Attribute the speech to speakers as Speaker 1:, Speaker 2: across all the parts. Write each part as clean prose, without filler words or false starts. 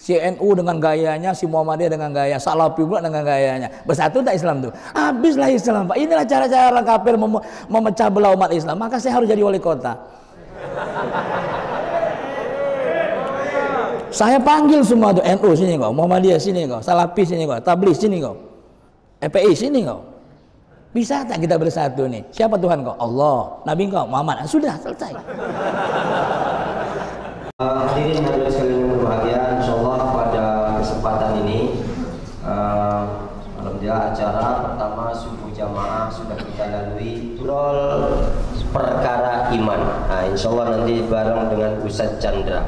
Speaker 1: Si NU dengan gayanya, si Muhammadiyah dengan gaya, Salafi pula dengan gayanya. Bersatu tak Islam tuh? Habislah Islam, Pak. Inilah cara-cara orang kafir memecah belah umat Islam. Maka saya harus jadi wali kota. Saya panggil semua tuh, NU sini kau, Muhammadiyah sini kau, Salafi sini kau, Tabligh sini kau, FPI sini kau. Bisa tak kita bersatu nih? Siapa Tuhan kau? Allah. Nabi kau Muhammad. Sudah selesai.
Speaker 2: Hadirin hadirat sekalian yang berbahagia, insyaallah pada kesempatan ini alhamdulillah acara pertama subuh jamaah sudah kita lalui, Rol perkara iman. Nah, insyaallah nanti bareng dengan Ustaz Chandra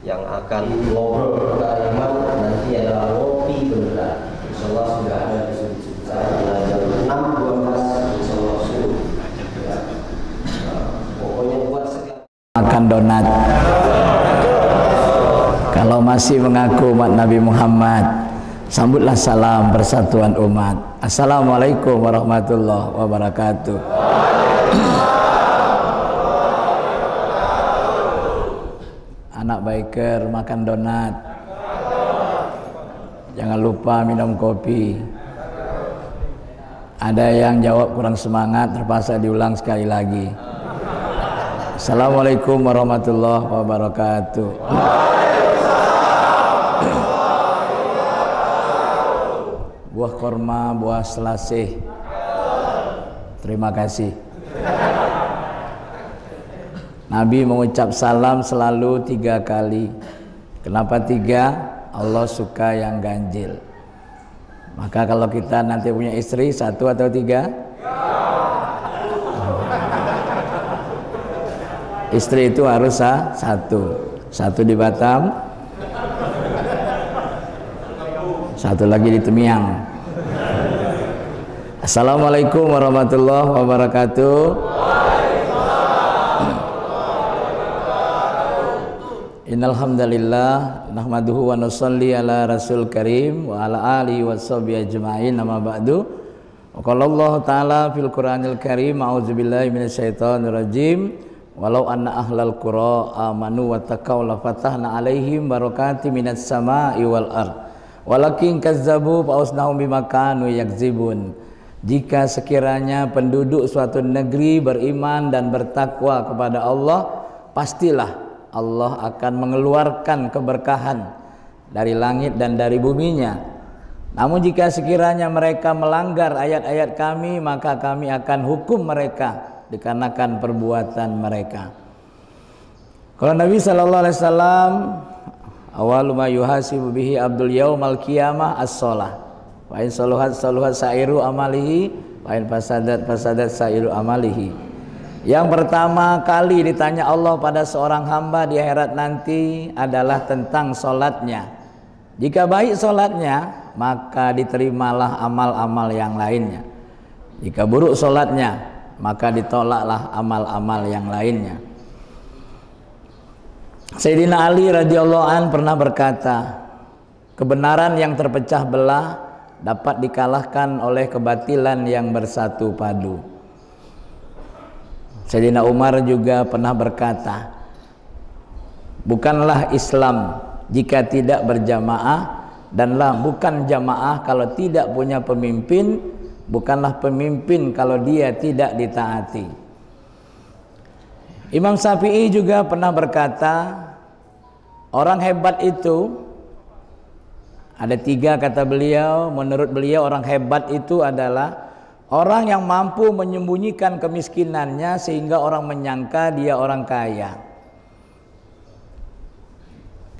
Speaker 2: yang akan ngobrol perkara iman, nanti adalah ngopi beneran. Insyaallah sudah ada di sudut saya jam 6.12 insyaallah subuh. Pokoknya buat segala
Speaker 1: Makan donat. Kalau masih mengaku umat Nabi Muhammad, sambutlah salam persatuan umat. Assalamualaikum warahmatullahi wabarakatuh. Anak biker makan donat. Jangan lupa minum kopi. Ada yang jawab kurang semangat, terpaksa diulang sekali lagi. Assalamualaikum warahmatullahi wabarakatuh. Buah korma, buah selasih. Terima kasih. Nabi mengucap salam selalu 3 kali. Kenapa 3? Allah suka yang ganjil. Maka kalau kita nanti punya istri 1 atau 3? Istri itu harus 1. 1 di Batam, 1 lagi di Temiang. Assalamualaikum warahmatullahi wabarakatuh. Innal hamdalillah nahmaduhu wa nusalli ala rasul karim wa ala alihi washabihi ajmain, amma ba'du. Wa qala Allah ta'ala fil Qur'anil karim, a'udzubillahi minasyaitonir rajim. Walau anna ahlal qura amanu wa taqaw la fatahna alaihim barakatim minas sama'i wal ard. Walakin kazzabu fa usnahum bima kanu yakzibun. Jika sekiranya penduduk suatu negeri beriman dan bertakwa kepada Allah, pastilah Allah akan mengeluarkan keberkahan dari langit dan dari buminya. Namun jika sekiranya mereka melanggar ayat-ayat kami, maka kami akan hukum mereka dikarenakan perbuatan mereka. Kalau Nabi sallallahu alaihi wasallam, awalu ma yuhasibu bihi abdul yaumal qiyamah as-shalah. Wa in saluhat saluhat sairu amalihi wa in fasadat fasadat sairu amalihi. Yang pertama kali ditanya Allah pada seorang hamba di akhirat nanti adalah tentang solatnya. Jika baik solatnya, maka diterimalah amal-amal yang lainnya. Jika buruk solatnya, maka ditolaklah amal-amal yang lainnya. Sayyidina Ali radhiyallahu an pernah berkata, kebenaran yang terpecah belah dapat dikalahkan oleh kebatilan yang bersatu padu. Sayyidina Umar juga pernah berkata, bukanlah Islam jika tidak berjamaah, danlah bukan jamaah kalau tidak punya pemimpin, bukanlah pemimpin kalau dia tidak ditaati. Imam Syafi'i juga pernah berkata, orang hebat itu ada 3 kata beliau. Menurut beliau orang hebat itu adalah orang yang mampu menyembunyikan kemiskinannya sehingga orang menyangka dia orang kaya.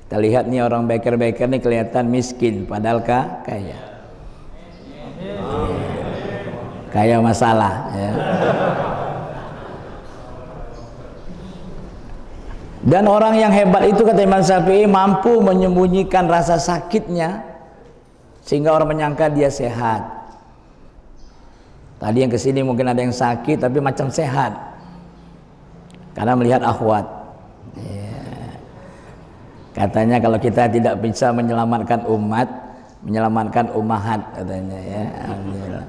Speaker 1: Kita lihat nih orang beker-beker nih kelihatan miskin padahal kaya. Kaya masalah ya. Dan orang yang hebat itu kata Imam Syafi'i mampu menyembunyikan rasa sakitnya sehingga orang menyangka dia sehat. Tadi yang kesini mungkin ada yang sakit tapi macam sehat karena melihat akhwat ya. Katanya kalau kita tidak bisa menyelamatkan umat, menyelamatkan ummahat katanya ya. Alhamdulillah.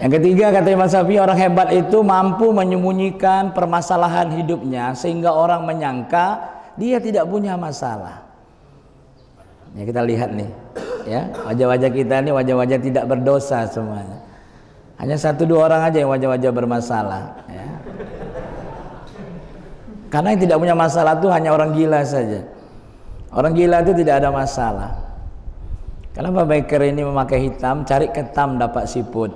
Speaker 1: Yang ketiga kata Imam Syafi'i, orang hebat itu mampu menyembunyikan permasalahan hidupnya sehingga orang menyangka dia tidak punya masalah. Ya kita lihat nih, ya wajah-wajah kita ini wajah-wajah tidak berdosa semuanya. Hanya 1-2 orang aja yang wajah-wajah bermasalah. Ya. Karena yang tidak punya masalah itu hanya orang gila saja. Orang gila itu tidak ada masalah. Kenapa biker ini memakai hitam? Cari ketam dapat siput.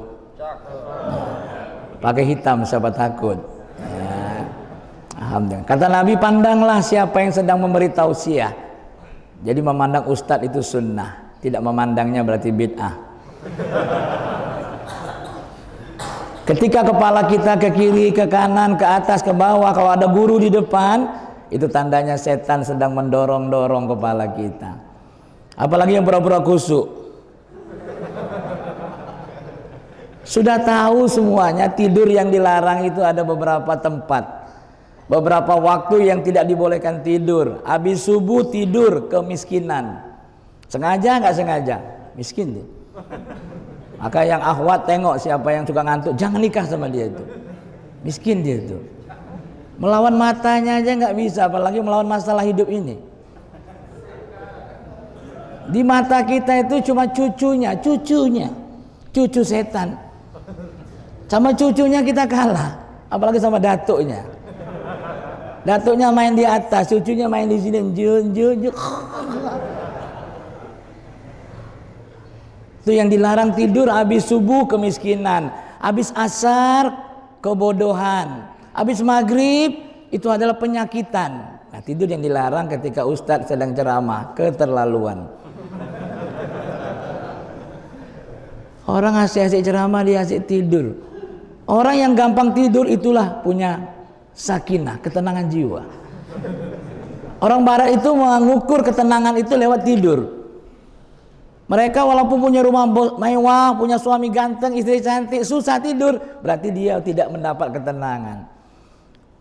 Speaker 1: Pakai hitam siapa takut. Ya. Alhamdulillah. Kata Nabi, pandanglah siapa yang sedang memberi tausiah. Jadi memandang ustadz itu sunnah. Tidak memandangnya berarti bid'ah. Ketika kepala kita ke kiri, ke kanan, ke atas, ke bawah, kalau ada guru di depan, itu tandanya setan sedang mendorong-dorong kepala kita. Apalagi yang pura-pura kusuk. Sudah tahu semuanya, tidur yang dilarang itu ada beberapa tempat. Beberapa waktu yang tidak dibolehkan tidur. Habis subuh tidur, kemiskinan. Sengaja nggak sengaja? Miskin dia. Maka yang akhwat tengok siapa yang suka ngantuk, jangan nikah sama dia itu. Miskin dia itu. Melawan matanya aja nggak bisa, apalagi melawan masalah hidup ini. Di mata kita itu cuma cucunya, cucu setan. Sama cucunya kita kalah, apalagi sama datuknya. Datuknya main di atas, cucunya main di sini, Itu yang dilarang tidur habis subuh kemiskinan, habis asar kebodohan, habis maghrib itu adalah penyakitan. Nah, tidur yang dilarang ketika ustadz sedang ceramah, keterlaluan. Orang asik-asik ceramah dia asik tidur. Orang yang gampang tidur itulah punya sakinah, ketenangan jiwa. Orang barat itu mengukur ketenangan itu lewat tidur. Mereka walaupun punya rumah mewah, punya suami ganteng, istri cantik, susah tidur, berarti dia tidak mendapat ketenangan.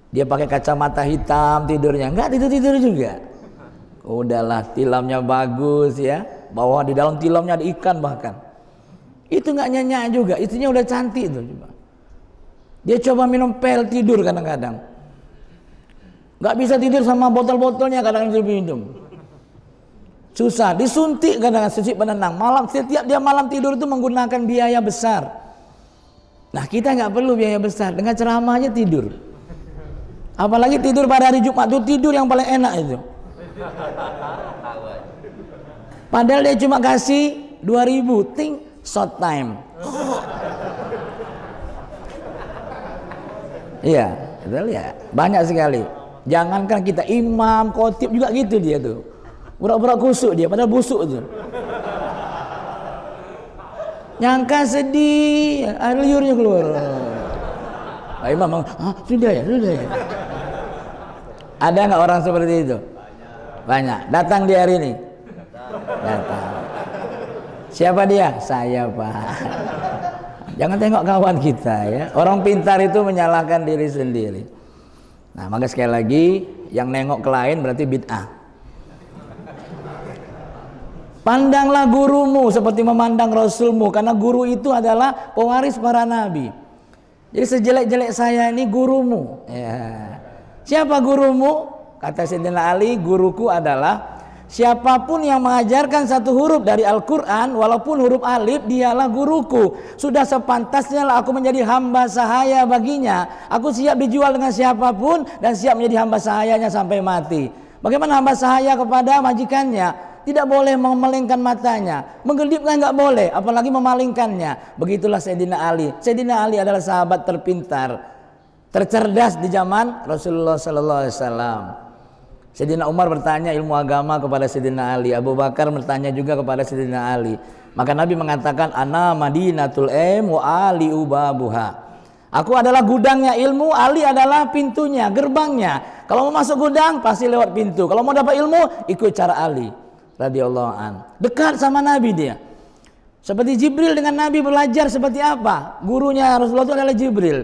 Speaker 1: Dia pakai kacamata hitam tidurnya, enggak tidur juga. Udahlah, tilamnya bagus ya, bahwa di dalam tilamnya ada ikan bahkan. Itu enggak nyenyak juga, istrinya udah cantik itu. Dia coba minum pil tidur kadang-kadang. Enggak bisa tidur sama botol-botolnya kadang-kadang dia minum. Susah, disuntik kadang-kadang suntik penenang. Setiap dia malam tidur itu menggunakan biaya besar. Nah kita nggak perlu biaya besar, dengan ceramah aja tidur. Apalagi tidur pada hari Jumat itu tidur yang paling enak itu. Padahal dia cuma kasih 2.000, think short time. Iya, betul ya. Banyak sekali. Jangankan kita imam, khotib juga gitu dia tuh. Pura-pura kusuk dia, padahal busuk tuh. Nyangka sedih, air liurnya keluar. Pak Imam, sudah ya. Ada nggak orang seperti itu? Banyak. Datang di hari ini. Datang. Siapa dia? Saya, Pak. Jangan tengok kawan kita ya. Orang pintar itu menyalahkan diri sendiri. Nah, maka sekali lagi yang nengok ke lain berarti bid'ah. Pandanglah gurumu seperti memandang rasulmu, karena guru itu adalah pewaris para nabi. Jadi sejelek-jelek saya ini gurumu. Ya. Siapa gurumu? Kata Sayyidina Ali, guruku adalah siapapun yang mengajarkan satu huruf dari Al-Quran, walaupun huruf alif, dialah guruku. Sudah sepantasnya lah aku menjadi hamba sahaya baginya. Aku siap dijual dengan siapapun dan siap menjadi hamba sahayanya sampai mati. Bagaimana hamba sahaya kepada majikannya? Tidak boleh memalingkan matanya, menggelipkan nggak boleh, apalagi memalingkannya. Begitulah Sayyidina Ali. Sayyidina Ali adalah sahabat terpintar, tercerdas di zaman Rasulullah Sallallahu Alaihi Wasallam. Sayyidina Umar bertanya ilmu agama kepada Sayyidina Ali, Abu Bakar bertanya juga kepada Sayyidina Ali. Maka Nabi mengatakan, Ana Madinatul Ilm wa Ali ubabuha. Aku adalah gudangnya ilmu, Ali adalah pintunya, gerbangnya. Kalau mau masuk gudang pasti lewat pintu. Kalau mau dapat ilmu ikut cara Ali radhiyallahu an. Dekat sama Nabi dia. Seperti Jibril dengan Nabi belajar seperti apa? Gurunya Rasulullah itu adalah Jibril.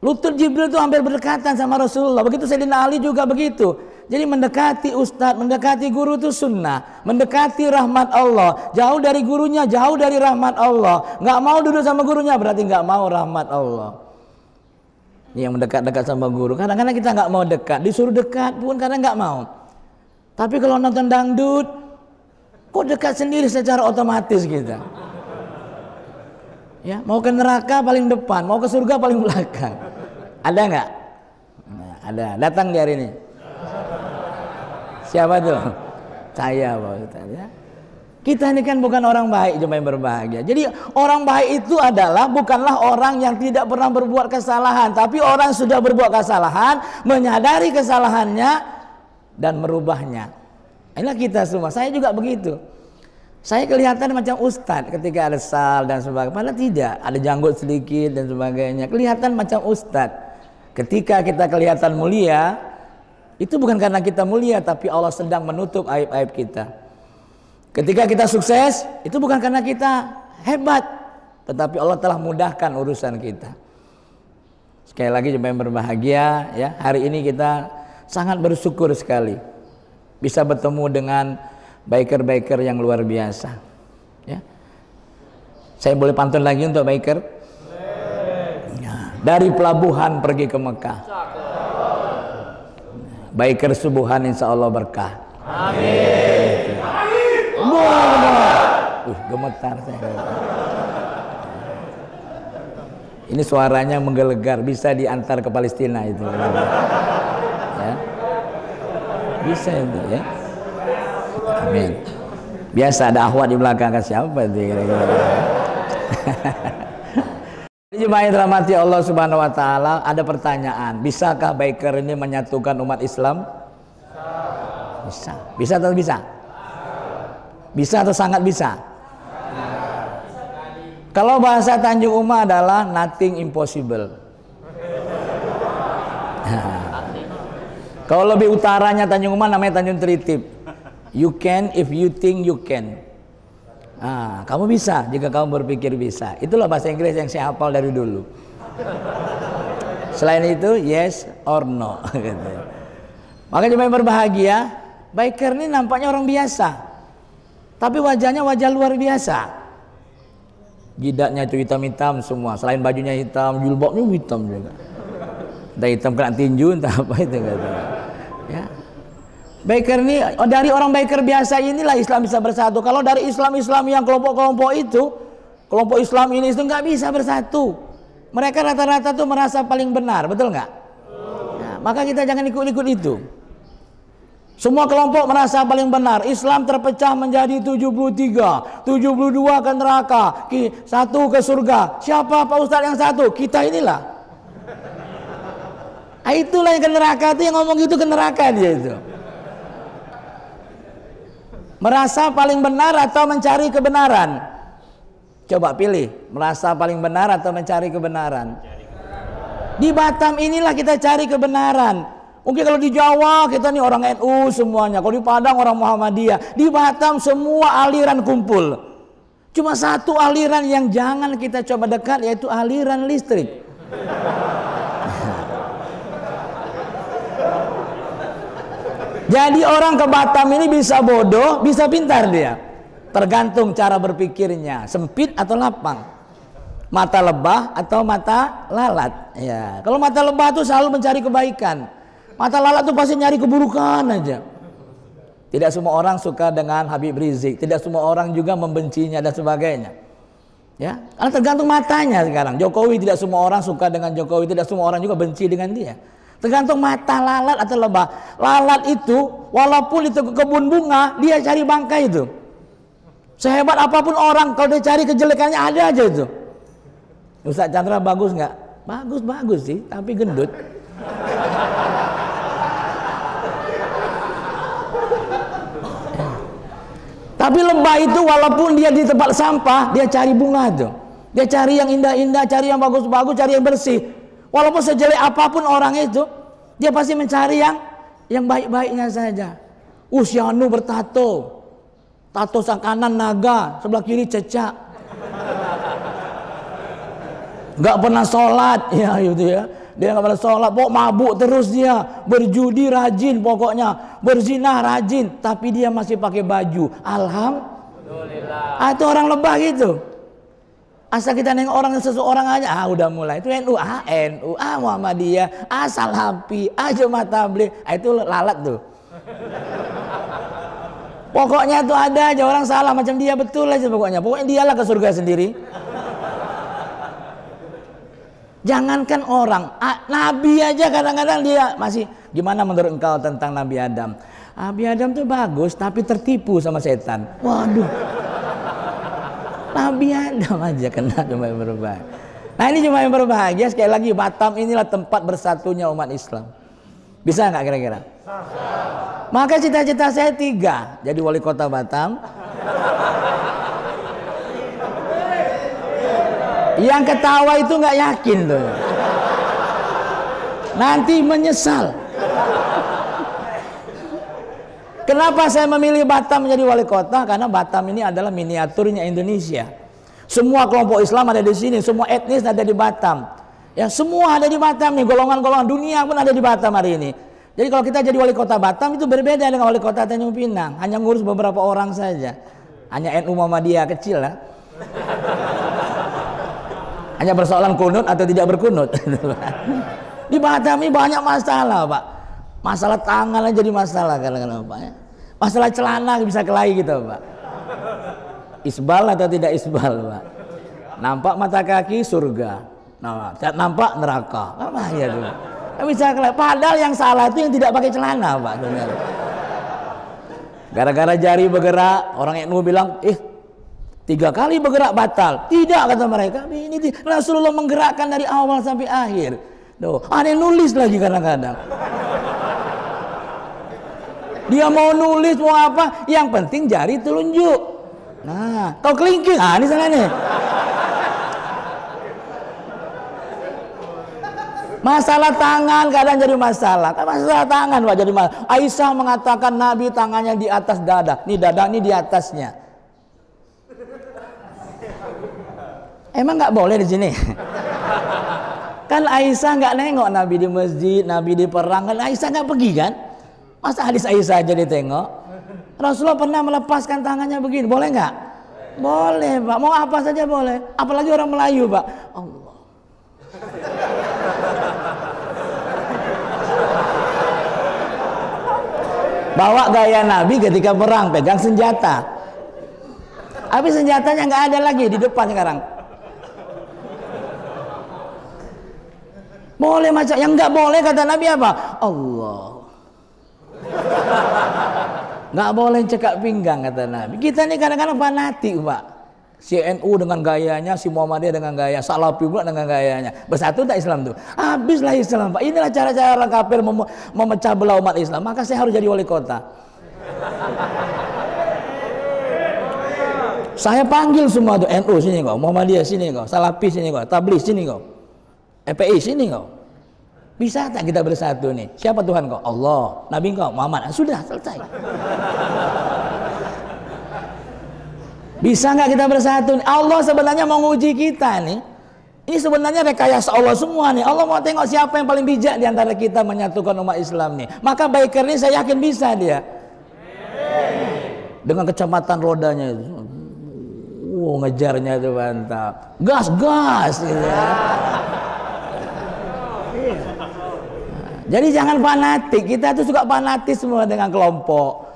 Speaker 1: Lutut Jibril itu hampir berdekatan sama Rasulullah. Begitu Sayyidina Ali juga begitu. Jadi mendekati ustadz, mendekati guru itu sunnah. Mendekati rahmat Allah. Jauh dari gurunya, jauh dari rahmat Allah. Nggak mau duduk sama gurunya berarti nggak mau rahmat Allah. Yang mendekat-dekat sama guru. Kadang-kadang kita nggak mau dekat. Disuruh dekat pun kadang nggak mau. Tapi kalau nonton dangdut, kok dekat sendiri secara otomatis kita. Ya, mau ke neraka paling depan, mau ke surga paling belakang. Ada nggak? Nah, ada. Datang di hari ini. Siapa tuh? Saya, Pak Ustaz, ya. Kita ini kan bukan orang baik, jemaah yang berbahagia. Jadi orang baik itu adalah bukanlah orang yang tidak pernah berbuat kesalahan, tapi orang sudah berbuat kesalahan, menyadari kesalahannya dan merubahnya. Inilah kita semua. Saya juga begitu. Saya kelihatan macam ustadz ketika ada sal dan sebagainya. Padahal tidak, ada janggut sedikit dan sebagainya. Kelihatan macam ustadz. Ketika kita kelihatan mulia, itu bukan karena kita mulia, tapi Allah sedang menutup aib-aib kita. Ketika kita sukses, itu bukan karena kita hebat, tetapi Allah telah mudahkan urusan kita. Sekali lagi jemaah yang berbahagia, ya, hari ini kita sangat bersyukur sekali bisa bertemu dengan biker-biker yang luar biasa. Ya. Saya boleh pantun lagi untuk biker? Ya, dari pelabuhan pergi ke Mekah. Biker subuhan insya Allah berkah. Amin. Gemetar saya. Ini suaranya menggelegar, bisa diantar ke Palestina itu. Ya. Bisa itu ya. Amin. Biasa ada ahwat di belakang, kan siapa itu kira-kira. Jemaah yang dirahmati Allah Subhanahu wa taala, ada pertanyaan, bisakah biker ini menyatukan umat Islam? Bisa. Bisa atau bisa? Bisa atau sangat bisa? Kalau bahasa Tanjung Uma adalah nothing impossible. Kalau lebih utaranya Tanjung Uma namanya Tanjung Tritip. You can if you think you can. Nah, kamu bisa jika kamu berpikir bisa. Itulah bahasa Inggris yang saya hafal dari dulu. Selain itu yes or no. Makanya cuma yang berbahagia, biker ini nampaknya orang biasa, tapi wajahnya wajah luar biasa. Jidatnya itu hitam-hitam semua, selain bajunya hitam, jilbabnya hitam juga. Entah hitam kena tinju, entah apa itu kata. Ya. Biker ini, dari orang biker biasa inilah Islam bisa bersatu. Kalau dari Islam yang kelompok-kelompok itu, kelompok Islam ini itu nggak bisa bersatu. Mereka rata-rata tuh merasa paling benar, betul nggak? Nah, maka kita jangan ikut-ikut itu. Semua kelompok merasa paling benar. Islam terpecah menjadi 73, 72 ke neraka, 1 ke surga. Siapa Pak Ustadz yang satu? Kita inilah. Nah, itulah yang ke neraka, itu yang ngomong gitu ke neraka dia itu. Merasa paling benar atau mencari kebenaran? Coba pilih, merasa paling benar atau mencari kebenaran? Di Batam inilah kita cari kebenaran. Mungkin kalau di Jawa kita nih orang NU semuanya, kalau di Padang orang Muhammadiyah, di Batam semua aliran kumpul. Cuma satu aliran yang jangan kita coba dekat, yaitu aliran listrik. Jadi orang ke Batam ini bisa bodoh, bisa pintar dia. Tergantung cara berpikirnya, sempit atau lapang. Mata lebah atau mata lalat. Ya, kalau mata lebah itu selalu mencari kebaikan. Mata lalat tuh pasti nyari keburukan aja. Tidak semua orang suka dengan Habib Rizik, tidak semua orang juga membencinya dan sebagainya. Ya, karena tergantung matanya sekarang. Jokowi tidak semua orang suka dengan Jokowi, tidak semua orang juga benci dengan dia. Tergantung mata lalat atau lebah. Lalat itu walaupun itu ke kebun bunga, dia cari bangkai itu. Sehebat apapun orang, kalau dia cari kejelekannya ada aja itu. Ustaz Chandra bagus nggak? Bagus sih, tapi gendut. Tapi lebah itu walaupun dia di tempat sampah, dia cari bunga tuh. Dia cari yang indah-indah, cari yang bagus-bagus, cari yang bersih. Walaupun sejelek apapun orang itu, dia pasti mencari yang baik-baiknya saja. Si Anu bertato. Tato sang kanan naga, sebelah kiri cecak. Gak pernah sholat, ya gitu ya. Dia nggak pernah sholat, pokok mabuk terus dia, berjudi rajin pokoknya, berzina rajin, tapi dia masih pakai baju. Alhamdulillah. Itu orang lebah gitu. Asal kita nengok orang seseorang aja, udah mulai. Itu NU, Muhammadiyah, Salafi, Jemaah Tabligh, itu lalat tuh. Pokoknya tuh ada aja orang salah macam dia, betul aja pokoknya. Pokoknya dialah ke surga sendiri. Jangankan orang, Nabi aja kadang-kadang dia masih, gimana menurut engkau tentang Nabi Adam? Nabi Adam tuh bagus tapi tertipu sama setan. Waduh. Nabi Adam aja kena cuma yang berbahagia. Nah ini cuma yang berbahagia. Sekali lagi, Batam inilah tempat bersatunya umat Islam. Bisa nggak kira-kira? Maka cita-cita saya 3, jadi wali kota Batam. Yang ketawa itu nggak yakin tuh, nanti menyesal. Kenapa saya memilih Batam menjadi wali kota? Karena Batam ini adalah miniaturnya Indonesia. Semua kelompok Islam ada di sini, semua etnis ada di Batam. Ya, semua ada di Batam nih, golongan-golongan dunia pun ada di Batam hari ini. Jadi kalau kita jadi wali kota Batam itu berbeda dengan wali kota Tanjung Pinang, hanya ngurus beberapa orang saja. Hanya NU Muhammadiyah kecil lah. Hanya persoalan kunut atau tidak berkunut. Di Batam ini banyak masalah, Pak. Masalah tangan aja jadi masalah kadang-kadang, Pak. Masalah celana bisa kelahi gitu, Pak. Isbal atau tidak isbal, Pak. Nampak mata kaki surga, nah, nampak neraka. Apa ya tuh? Bisa kelahi. Padahal yang salah itu yang tidak pakai celana, Pak. Gara-gara jari bergerak, orang NU bilang, 3 kali bergerak batal. Tidak, kata mereka. Ini Rasulullah menggerakkan dari awal sampai akhir. Tuh, ada yang nulis lagi kadang-kadang. Dia mau nulis mau apa? Yang penting jari telunjuk. Nah, kau kelingking. Ini salah nih. Masalah tangan kadang jadi masalah. Masalah tangan Pak jadi masalah. Aisyah mengatakan Nabi tangannya di atas dada. Nih dada ini di atasnya. Emang nggak boleh di sini? Kan Aisyah nggak nengok Nabi di masjid, Nabi di perang, kan Aisyah nggak pergi kan? Masa hadis Aisyah aja ditengok? Rasulullah pernah melepaskan tangannya begini, boleh nggak? Boleh, Pak. Mau apa saja boleh. Apalagi orang Melayu, Pak. Allah. Bawa gaya Nabi ketika perang, pegang senjata. Tapi senjatanya nggak ada lagi di depan sekarang. Boleh macam yang nggak boleh kata Nabi apa? Allah. Nggak boleh cekak pinggang kata Nabi. Kita ini kadang-kadang fanatik, Pak. Si NU dengan gayanya, si Muhammadiyah dengan gaya, Salafi pula dengan gayanya. Bersatu tak Islam tuh? Habislah Islam, Pak. Inilah cara-cara orang kafir memecah belah umat Islam. Maka saya harus jadi wali kota. Saya panggil semua tuh, NU sini kok, Muhammadiyah sini kok, Salafi sini kok, Tabligh sini kok, FPI sini kok. Bisa tak kita bersatu nih? Siapa Tuhan kau? Allah. Nabi kau Muhammad. Sudah selesai. Bisa nggak kita bersatu? Allah sebenarnya mau nguji kita nih. Ini sebenarnya rekayasa Allah semua nih. Allah mau tengok siapa yang paling bijak di antara kita menyatukan umat Islam nih. Maka biker ini saya yakin bisa dia. Dengan kecepatan rodanya itu. Ngejarnya itu mantap. Gas gitu ya. Jadi jangan fanatik, kita tuh suka fanatis semua dengan kelompok.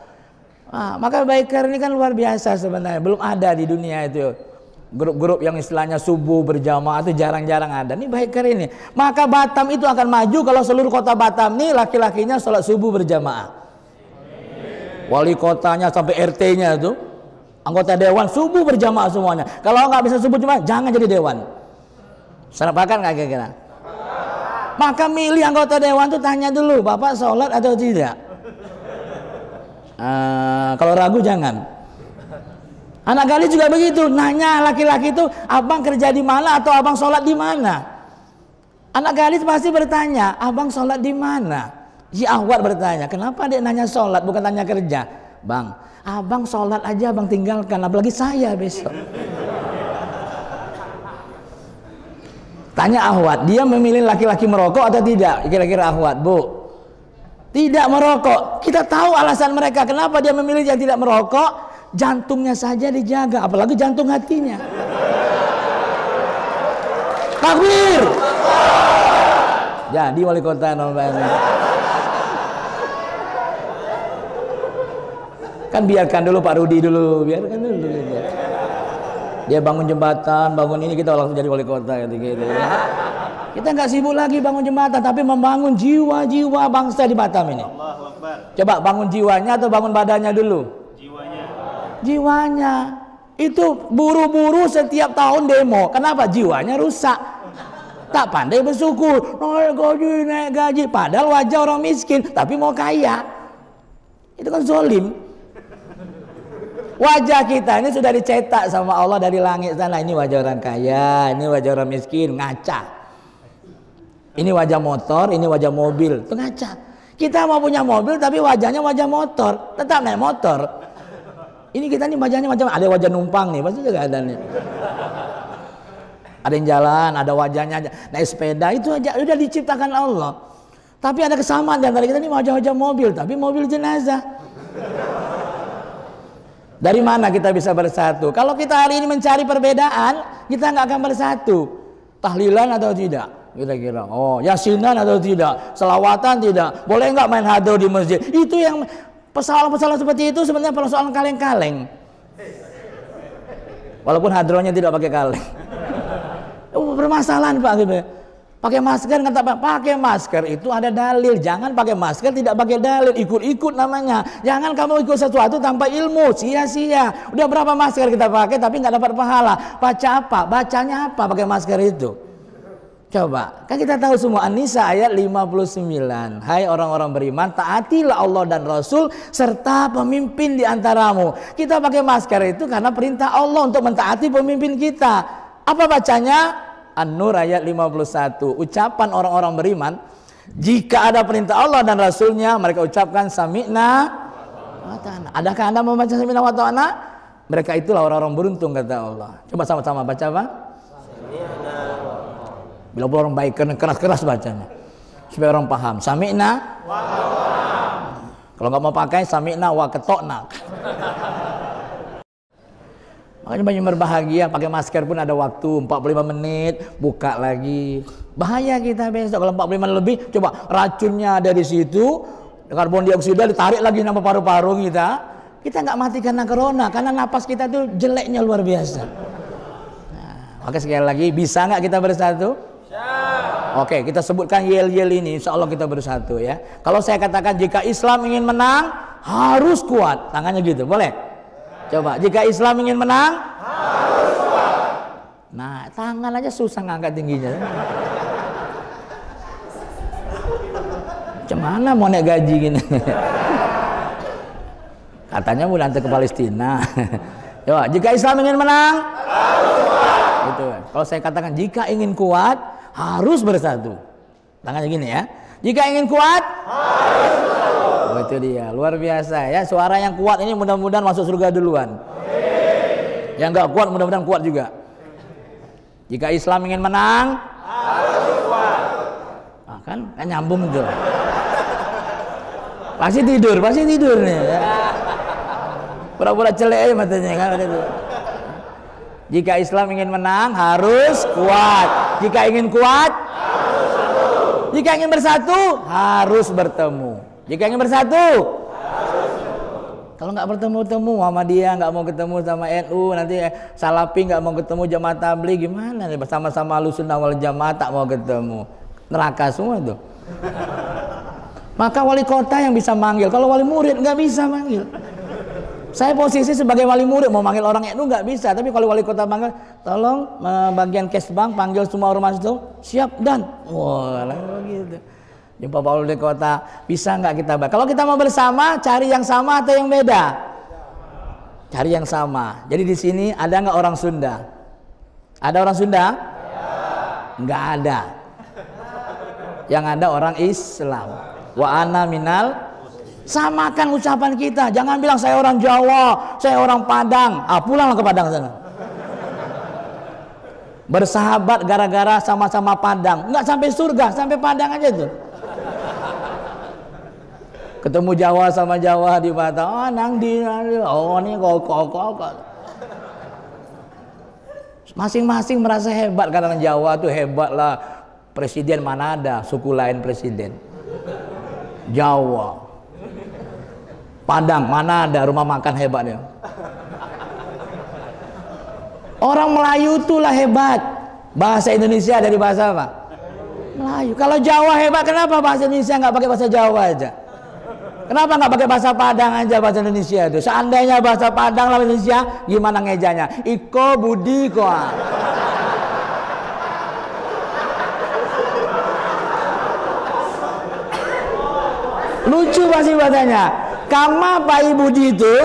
Speaker 1: Maka biker ini kan luar biasa sebenarnya, belum ada di dunia itu. Grup-grup yang istilahnya subuh berjamaah itu jarang-jarang ada. Ini biker ini. Maka Batam itu akan maju kalau seluruh kota Batam ini laki-lakinya sholat subuh berjamaah. Wali kotanya sampai RT-nya itu, anggota dewan subuh berjamaah semuanya. Kalau nggak bisa subuh cuma jangan jadi dewan. Sepakat nggak kira-kira? Maka milih anggota dewan tuh tanya dulu, Bapak sholat atau tidak? Kalau ragu jangan. Anak gali juga begitu, nanya laki-laki itu, abang kerja di mana atau abang sholat di mana? Anak gali pasti bertanya, abang sholat di mana? Si Ahwat bertanya, kenapa dia nanya sholat bukan tanya kerja? Bang, abang sholat aja abang tinggalkan, apalagi saya besok. Tanya Ahwat, dia memilih laki-laki merokok atau tidak? Kira-kira Ahwat, Bu, tidak merokok. Kita tahu alasan mereka kenapa dia memilih yang tidak merokok. Jantungnya saja dijaga, apalagi jantung hatinya. Takbir. Jadi wali kota nomor. Kan biarkan dulu Pak Rudi dulu, biarkan dulu. Dia bangun jembatan, bangun ini, kita langsung jadi wali kota gitu. Kita nggak sibuk lagi bangun jembatan, tapi membangun jiwa-jiwa bangsa di Batam ini. Coba bangun jiwanya atau bangun badannya dulu? Jiwanya. Itu buru-buru setiap tahun demo. Kenapa? Jiwanya rusak. Tak pandai bersyukur. Naik gaji. Padahal wajah orang miskin, tapi mau kaya. Itu kan zolim. Wajah kita ini sudah dicetak sama Allah dari langit sana. Ini wajah orang kaya, ini wajah orang miskin, ngaca. Ini wajah motor, ini wajah mobil, itu ngaca. Kita mau punya mobil tapi wajahnya wajah motor, tetap naik motor. Ini kita nih wajahnya macam ada wajah numpang nih, pasti juga ada nih. Ada yang jalan, ada wajahnya naik sepeda, itu aja udah diciptakan Allah. Tapi ada kesamaan di antara kita nih wajah-wajah mobil, tapi mobil jenazah. Dari mana kita bisa bersatu? Kalau kita hari ini mencari perbedaan, kita nggak akan bersatu. Tahlilan atau tidak? Kira-kira. Oh, yasinan atau tidak? Selawatan tidak? Boleh nggak main hadro di masjid? Itu yang persoalan-persoalan seperti itu sebenarnya persoalan kaleng-kaleng. Walaupun hadronya tidak pakai kaleng. Permasalahan Pak gitu. Pakai masker kata Pak, pakai masker itu ada dalil. Jangan pakai masker tidak pakai dalil, ikut-ikut namanya. Jangan kamu ikut sesuatu tanpa ilmu, sia-sia. Udah berapa masker kita pakai tapi nggak dapat pahala. Baca apa? Bacanya apa pakai masker itu? Coba, kan kita tahu semua An-Nisa ayat 59. Hai orang-orang beriman, taatilah Allah dan Rasul serta pemimpin di antaramu. Kita pakai masker itu karena perintah Allah untuk mentaati pemimpin kita. Apa bacanya? An-Nur ayat 51. Ucapan orang-orang beriman, jika ada perintah Allah dan Rasulnya, mereka ucapkan sami'na wa ta'ana. Adakah Anda membaca sami'na wa ta'ana? Mereka itulah orang-orang beruntung kata Allah. Coba sama-sama baca apa? Bila orang baik keras-keras bacanya supaya orang paham. Sami'na wa ta'ana. Kalau nggak mau pakai sami'na wa ketokna. Makanya banyak berbahagia, pakai masker pun ada waktu 45 menit, buka lagi. Bahaya kita besok kalau 45 menit lebih, coba racunnya ada di situ, karbon dioksida ditarik lagi nama paru-paru kita. Kita nggak mati karena corona, karena napas kita tuh jeleknya luar biasa. Nah, oke sekali lagi, bisa nggak kita bersatu? Oke, kita sebutkan yel-yel ini, insya Allah kita bersatu ya. Kalau saya katakan jika Islam ingin menang, harus kuat, tangannya gitu, boleh? Coba, jika Islam ingin menang, harus kuat. Nah, tangan aja susah ngangkat tingginya. Macam mana mau naik gaji gini? Katanya mau nanti ke Palestina. Coba, jika Islam ingin menang, harus kuat. Gitu. Kalau saya katakan jika ingin kuat, harus bersatu. Tangannya gini ya. Jika ingin kuat, harus bersatu. Oh, itu dia, luar biasa ya. Suara yang kuat ini mudah-mudahan masuk surga duluan. Yang nggak kuat mudah-mudahan kuat juga. Jika Islam ingin menang, harus kuat. Nah, kan nyambung tuh. Pasti tidur nih. Ya. Pura-pura celek aja matanya kan. Jika Islam ingin menang, harus kuat. Jika ingin kuat, harus bersatu. Jika ingin bersatu, harus bertemu. Jika ingin bersatu, kalau nggak bertemu Muhammadiyah nggak mau ketemu sama NU, nanti Salafi nggak mau ketemu Jamaah Tabligh, gimana nih bersama-sama Ahlussunnah wal Jamaah tak mau ketemu, neraka semua tuh. Maka wali kota yang bisa manggil, kalau wali murid nggak bisa manggil. Saya posisi sebagai wali murid mau manggil orang NU nggak bisa, tapi kalau wali kota manggil, tolong bagian Kesbang panggil semua ormas itu, siap dan, wah gitu. Jumpa Pak Wali Kota, bisa nggak kita? Kalau kita mau bersama, cari yang sama atau yang beda? Cari yang sama. Jadi di sini ada nggak orang Sunda? Ada orang Sunda? Nggak ada. Yang ada orang Islam. Wa ana minal. Samakan ucapan kita. Jangan bilang saya orang Jawa, saya orang Padang. Pulanglah ke Padang sana. Bersahabat gara-gara sama-sama Padang. Nggak sampai surga, sampai Padang aja tuh. Ketemu Jawa sama Jawa di Batam, oh nang di, oh ini kok. Masing-masing merasa hebat karena Jawa tuh hebat lah. Presiden mana ada suku lain presiden? Jawa. Padang, mana ada rumah makan hebatnya. Orang Melayu itulah hebat. Bahasa Indonesia dari bahasa apa? Melayu. Kalau Jawa hebat, kenapa bahasa Indonesia nggak pakai bahasa Jawa aja? Kenapa nggak pakai bahasa Padang aja bahasa Indonesia itu? Seandainya bahasa Padang lawan Indonesia, gimana ngejanya? Iko Budi Koa. Lucu pasti bahasanya. Kama Pak Budi itu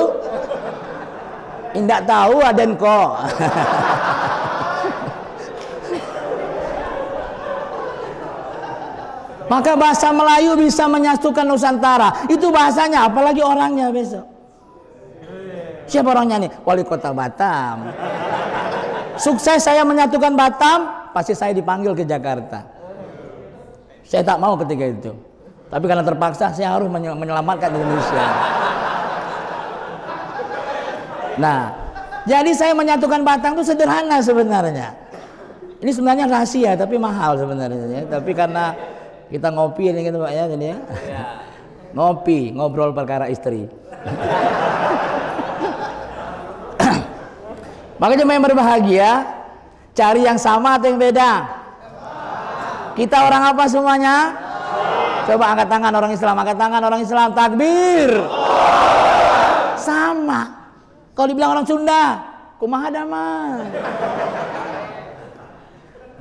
Speaker 1: indak tahu aden ko. Maka bahasa Melayu bisa menyatukan Nusantara. Itu bahasanya, apalagi orangnya besok. Siapa orangnya nih? Wali kota Batam. Sukses saya menyatukan Batam, pasti saya dipanggil ke Jakarta. Saya tak mau ketika itu. Tapi karena terpaksa saya harus menyelamatkan Indonesia. Nah, jadi saya menyatukan Batam itu sederhana sebenarnya. Ini sebenarnya rahasia tapi mahal sebenarnya. Tapi karena kita ngopi ini gitu Pak ya, jadi ya. Ngopi, ngobrol perkara istri. Makanya yang berbahagia, cari yang sama atau yang beda? Kita orang apa semuanya? Coba angkat tangan orang Islam, angkat tangan orang Islam, takbir. Sama. Kalau dibilang orang Sunda, kumaha damai.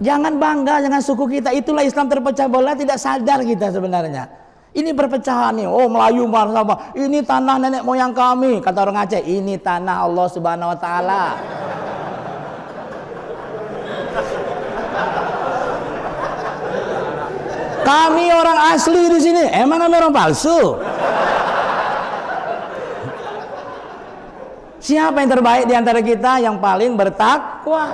Speaker 1: Jangan bangga dengan suku kita. Itulah Islam terpecah belah, tidak sadar kita sebenarnya. Ini perpecahan nih. Oh, Melayu marah sama. Ini tanah nenek moyang kami. Kata orang Aceh, ini tanah Allah Subhanahu wa taala. Kami orang asli di sini. Emang kami orang palsu? Siapa yang terbaik di antara kita yang paling bertakwa?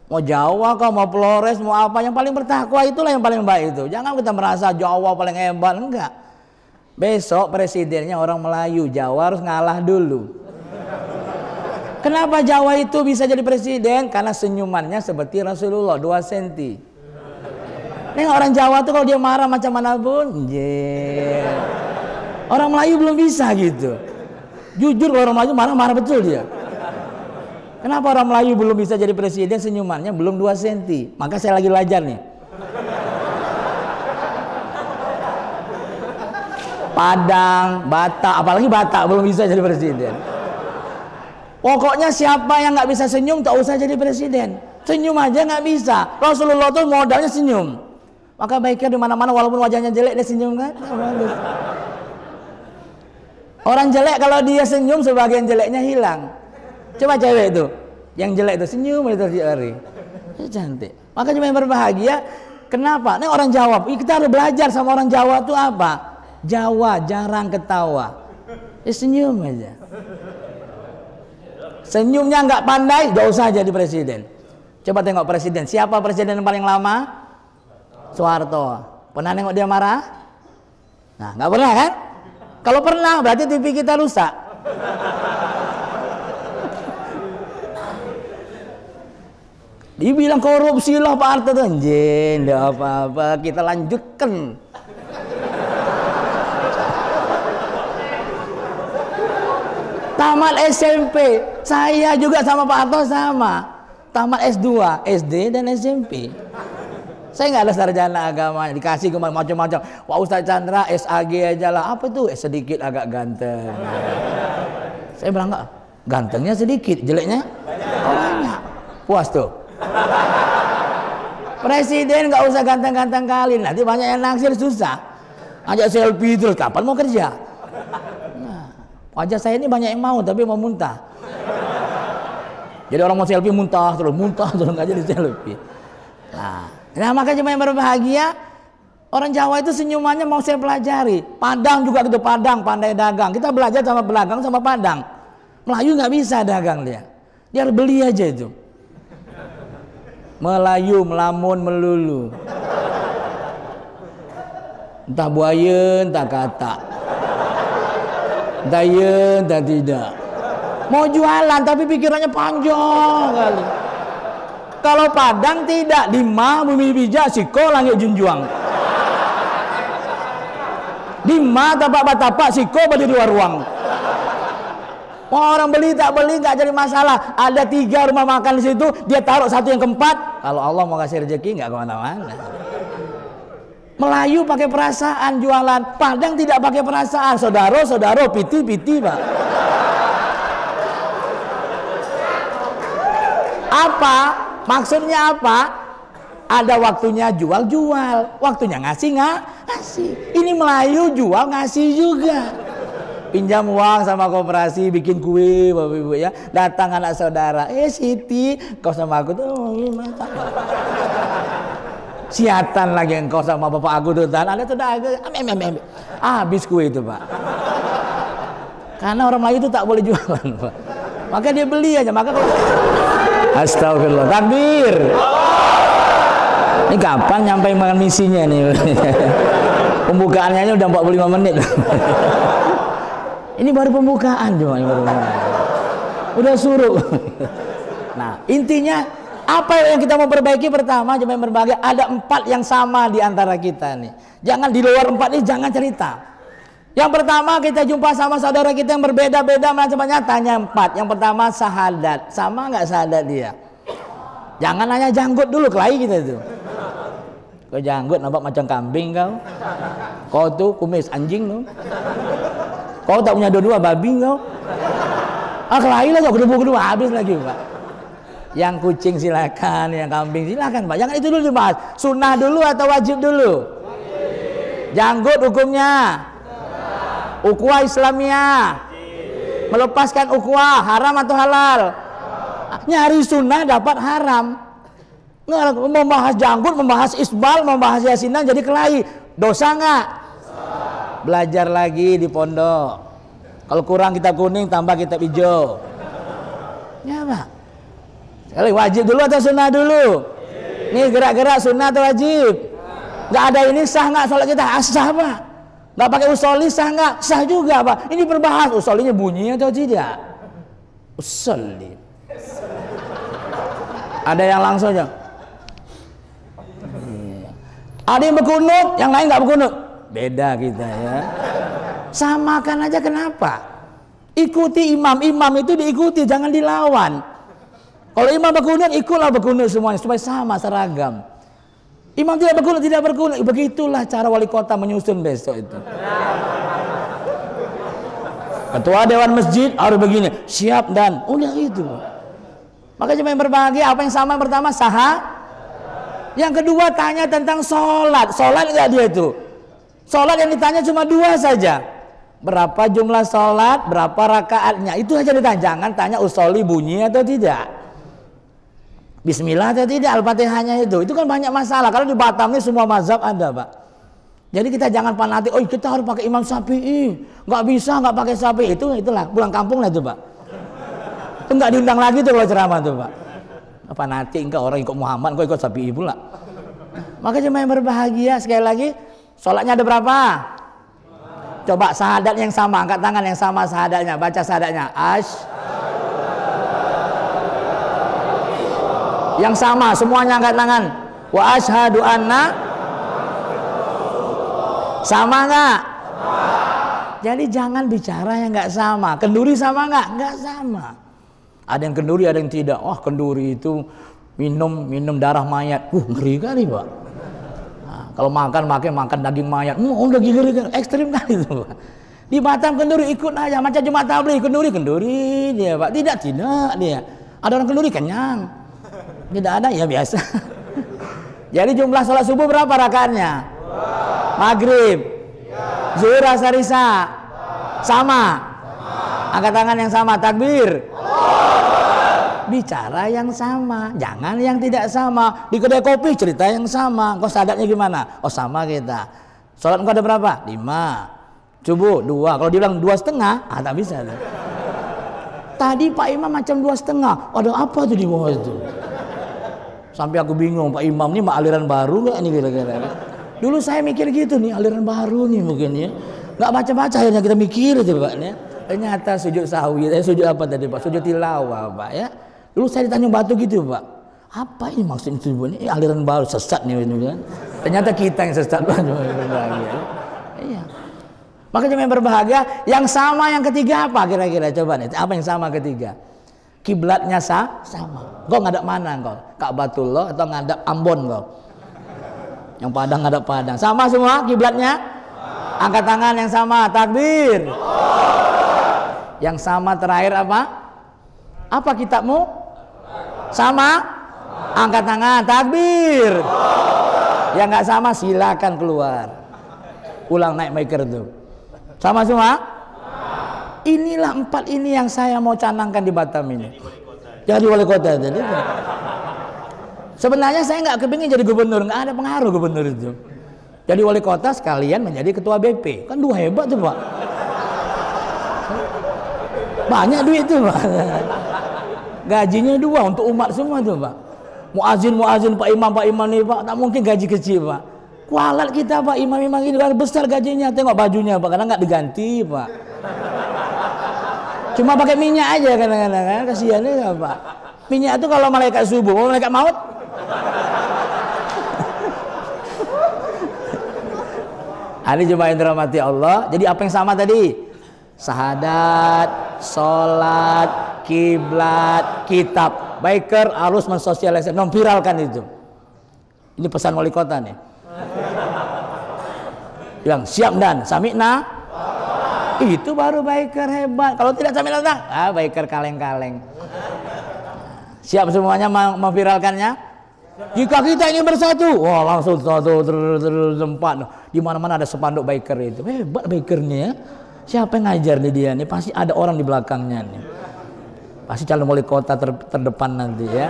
Speaker 1: Mau Jawa kau, mau Flores, mau apa, yang paling bertakwa itulah yang paling baik itu. Jangan kita merasa Jawa paling hebat, enggak. Besok presidennya orang Melayu, Jawa harus ngalah dulu. Kenapa Jawa itu bisa jadi presiden? Karena senyumannya seperti Rasulullah 2 cm. Ini orang Jawa tuh kalau dia marah macam mana pun, orang Melayu belum bisa gitu. Jujur kalau orang Melayu marah-marah betul dia. Kenapa orang Melayu belum bisa jadi presiden? Senyumannya belum 2 cm. Maka saya lagi belajar nih. Padang, Batak, apalagi Batak belum bisa jadi presiden. Pokoknya siapa yang nggak bisa senyum tak usah jadi presiden. Senyum aja nggak bisa. Rasulullah tuh modalnya senyum. Maka baiknya di mana-mana walaupun wajahnya jelek dia senyum kan? Orang jelek kalau dia senyum sebagian jeleknya hilang. Coba cewek itu, yang jelek itu senyum itu tiap hari. Cantik. Maka cuma yang berbahagia. Kenapa? Ini orang Jawa. Kita harus belajar sama orang Jawa itu apa? Jawa jarang ketawa. Senyum aja. Senyumnya nggak pandai, gak usah jadi presiden. Coba tengok presiden. Siapa presiden yang paling lama? Soeharto. Pernah nengok dia marah? Nah, nggak pernah kan? Kalau pernah berarti TV kita rusak. Dibilang korupsi lah Pak Harto tuh. Enggak apa-apa, kita lanjutkan. Tamat SMP, saya juga sama Pak Harto sama. Tamat S2, SD dan SMP. Saya nggak ada sarjana agama, dikasih ke macam-macam. Pak Ustadz Chandra SAG aja lah. Apa tuh? Sedikit agak ganteng. Saya bilang enggak, gantengnya sedikit, jeleknya banyak. Puas tuh. Presiden nggak usah ganteng-ganteng kali, nanti banyak yang naksir susah. Ajak selfie terus, kapan mau kerja? Nah, wajah saya ini banyak yang mau, tapi mau muntah. Jadi orang mau selfie muntah terus nggak jadi selfie. Nah makanya cuma yang berbahagia orang Jawa itu senyumannya mau saya pelajari. Padang juga gitu, Padang pandai dagang. Kita belajar sama pedagang sama Padang. Melayu nggak bisa dagang dia harus beli aja itu. Melayu, melamun, melulu. Entah buaya, entah kata. Entah iya, entah tidak. Mau jualan tapi pikirannya panjang kali. Kalau Padang tidak, di mah bumi bijak, siko langit junjuang. Di mata tapak siko di luar ruang. Orang beli tak beli nggak jadi masalah. Ada 3 rumah makan di situ, dia taruh satu yang keempat. Kalau Allah mau kasih rezeki nggak kemana-mana. Melayu pakai perasaan jualan, Padang tidak pakai perasaan. Saudara, piti Pak. Apa? Maksudnya apa? Ada waktunya jual, waktunya ngasih. Ini Melayu jual ngasih juga. Pinjam uang sama koperasi, bikin kue, Bapak Ibu ya. Datang anak saudara, Siti, kau sama aku tuh, siatan lagi engkau sama bapak aku tuh, ada saudara, habis kue itu Pak. Karena orang Melayu itu tak boleh jualan Pak. Maka dia beli aja, maka kalau astagfirullah, takbir. Ini kapan nyampe makan misinya nih? Pembukaannya udah 45 menit. Ini baru pembukaan cuma udah suruh. Nah, intinya apa yang kita mau perbaiki? Pertama, coba berbagi, ada 4 yang sama di antara kita nih. Jangan di luar 4 ini jangan cerita. Yang pertama, kita jumpa sama saudara kita yang berbeda-beda macam-macam, tanya 4. Yang pertama, sahadat. Sama nggak sahadat dia? Jangan nanya janggut dulu, kelahi kita itu. Kau janggut nampak macam kambing kau. Kau tuh kumis anjing tuh. Kau tak punya dua babi kau. Kelahi lah kau, kedua habis lagi Pak. Yang kucing silakan, yang kambing silakan Pak. Jangan itu dulu dibahas. Sunnah dulu atau wajib dulu? Janggut hukumnya? Ukhuwah Islamiyah. Melepaskan ukhuwah haram atau halal? Nyari sunnah dapat haram. Membahas janggut, membahas isbal, membahas yasinan jadi kelahi. Dosa nggak? Belajar lagi di pondok. Kalau kurang kitab kuning tambah kitab hijau. Ya Pak. Sekali wajib dulu atau sunnah dulu? Nih gerak-gerak sunnah atau wajib? Nggak ada ini sah nggak sholat kita? Sah Pak. Nggak pakai usoli sah nggak? Sah juga Pak. Ini berbahas usolinya bunyi atau tidak? Usoli. Ada yang langsung aja. Ada yang berkunut, yang lain nggak berkunut. Beda kita ya. Samakan aja, kenapa? Ikuti imam itu diikuti, jangan dilawan. Kalau imam berkunut, ikutlah berkunut semuanya supaya sama, seragam. Imam tidak berkunut, begitulah cara wali kota menyusun besok itu. Ketua dewan masjid harus begini, siap dan udah itu. Maka cuma yang berbahagia, apa yang sama? Pertama sah. Yang kedua tanya tentang sholat. Sholat enggak dia itu? Sholat yang ditanya cuma 2 saja. Berapa jumlah sholat, berapa rakaatnya, itu aja ditanya. Jangan tanya usoli bunyi atau tidak, bismillah atau tidak, al-fatihahnya itu kan banyak masalah. Kalau di Batam ini semua mazhab ada Pak. Jadi kita jangan fanatik, kita harus pakai Imam Syafi'i, nggak bisa nggak pakai Syafi'i, itulah pulang kampung lah itu Pak. Itu nggak diundang lagi tuh kalau ceramah tuh Pak. Fanatik engkau, orang ikut Muhammad, kau ikut Syafi'i pula. Maka jemaah yang berbahagia, sekali lagi, sholatnya ada berapa? Coba syahadat yang sama, angkat tangan yang sama syahadatnya, baca syahadatnya. Yang sama, semuanya angkat tangan. Wa asyhadu anna. Sama nggak? Jadi jangan bicara yang nggak sama. Kenduri sama nggak? Nggak sama. Ada yang kenduri, ada yang tidak. Wah, kenduri itu minum darah mayat. Ngeri kali Pak. Nah, kalau makan daging mayat. Daging ngeri kan, ekstrim kali itu Pak. Di Batam kenduri ikut aja, macam Jumat Tabligh kenduri dia Pak. Tidak dia. Ada orang kenduri kenyang. Tidak ada ya biasa. Jadi jumlah sholat subuh berapa rakaatnya? Maghrib, zuhur, asar, isya, sama. Angkat tangan yang sama, takbir. Bicara yang sama, jangan yang tidak sama. Di kedai kopi cerita yang sama. Kau sadatnya gimana? Oh sama kita. Sholat engkau ada berapa? 5. Subuh 2. Kalau dibilang 2,5, tak bisa. Tadi Pak Imam macam 2,5. Ada apa tuh di bawah itu? Sampai aku bingung, Pak Imam ini aliran baru nggak nih kira-kira? Dulu saya mikir gitu nih, aliran baru nih mungkin ya. Nggak baca-baca akhirnya kita mikir itu Pak ya. Ternyata sujud sahwi, sujud apa tadi Pak? Sujud tilawah Pak ya. Dulu saya di Tanjung Batu gitu Pak. Apa ini maksudnya itu ini aliran baru sesat nih ini kan? Ternyata kita yang sesat Pak. Iya. Maka yang berbahagia, yang sama yang ketiga apa kira-kira? Coba nih, apa yang sama ketiga? Kiblatnya sama. Kau ngadap mana kau? Ka'batullah atau ngadap Ambon kau? Yang Padang ngadap Padang. Sama semua kiblatnya? Angkat tangan yang sama, takbir. Yang sama terakhir apa? Apa kitabmu? Sama? Angkat tangan, takbir. Yang nggak sama silakan keluar. Ulang naik miker tuh. Sama semua? Inilah 4 ini yang saya mau canangkan di Batam ini. Jadi wali kota jadi. Sebenarnya saya nggak kepingin jadi gubernur, nggak ada pengaruh gubernur itu. Jadi wali kota sekalian menjadi ketua BP, kan 2 hebat tuh Pak. Banyak duit tuh Pak. Gajinya 2 untuk umat semua tuh Pak. Muazin Pak Imam nih Pak, tak mungkin gaji kecil Pak. Kualat kita Pak, imam-imam ini besar gajinya, tengok bajunya Pak, karena nggak diganti Pak. Cuma pakai minyak aja kadang-kadang kan, kasihan ya Pak. Minyak itu kalau malaikat subuh, malaikat maut. Ini jemaah yang dirahmati Allah. Jadi apa yang sama tadi? Syahadat, sholat, kiblat, kitab. Biker harus mensosialisasikan, memviralkan itu. Ini pesan wali kota nih. Yang siap dan sami'na, itu baru biker hebat. Kalau tidak sami'na, biker kaleng-kaleng. Siap semuanya memviralkannya. Jika kita ingin bersatu, wah langsung satu tempat. Di mana-mana ada spanduk biker itu. Hebat bikernya ya. Siapa yang ngajar nih dia nih? Pasti ada orang di belakangnya nih. Pasti calon wali kota terdepan nanti ya.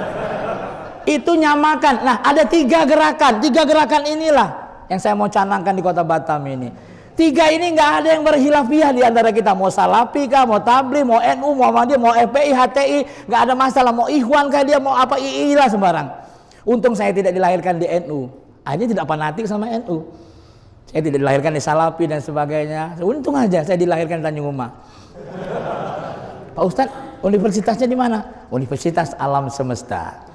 Speaker 1: Itu nyamakan. Nah, ada 3 gerakan. 3 gerakan inilah yang saya mau canangkan di kota Batam ini. 3 ini nggak ada yang berhilafiah di antara kita. Mau Salafi kah, mau Tabligh, mau NU, Muhammadiyah, mau FPI, HTI, nggak ada masalah. Mau Ikhwan kah dia, mau apa II lah sembarang. Untung saya tidak dilahirkan di NU. Hanya tidak fanatik sama NU. Saya tidak dilahirkan di Salafi dan sebagainya. Untung aja saya dilahirkan di Tanjung Uma. Pak Ustadz, universitasnya di mana? Universitas Alam Semesta.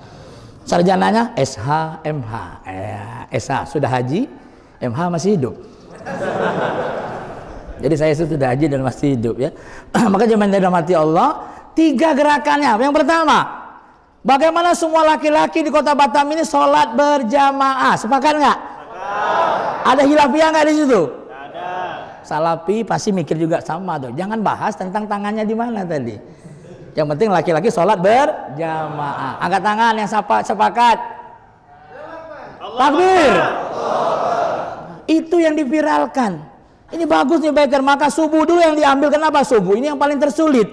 Speaker 1: Sarjananya SH, MH. SH sudah haji, MH masih hidup. Jadi saya sudah haji dan masih hidup ya. Maka jangan dirahmati Allah. 3 gerakannya. Yang pertama, bagaimana semua laki-laki di kota Batam ini sholat berjamaah? Sepakat nggak? Ada hilafiah nggak di situ? Ada. Salafi pasti mikir juga sama tuh. Jangan bahas tentang tangannya di mana tadi. Yang penting laki-laki sholat berjamaah. Angkat tangan yang sepakat. Takbir. Itu yang diviralkan. Ini bagus nih biker. Maka subuh dulu yang diambil. Kenapa subuh? Ini yang paling tersulit.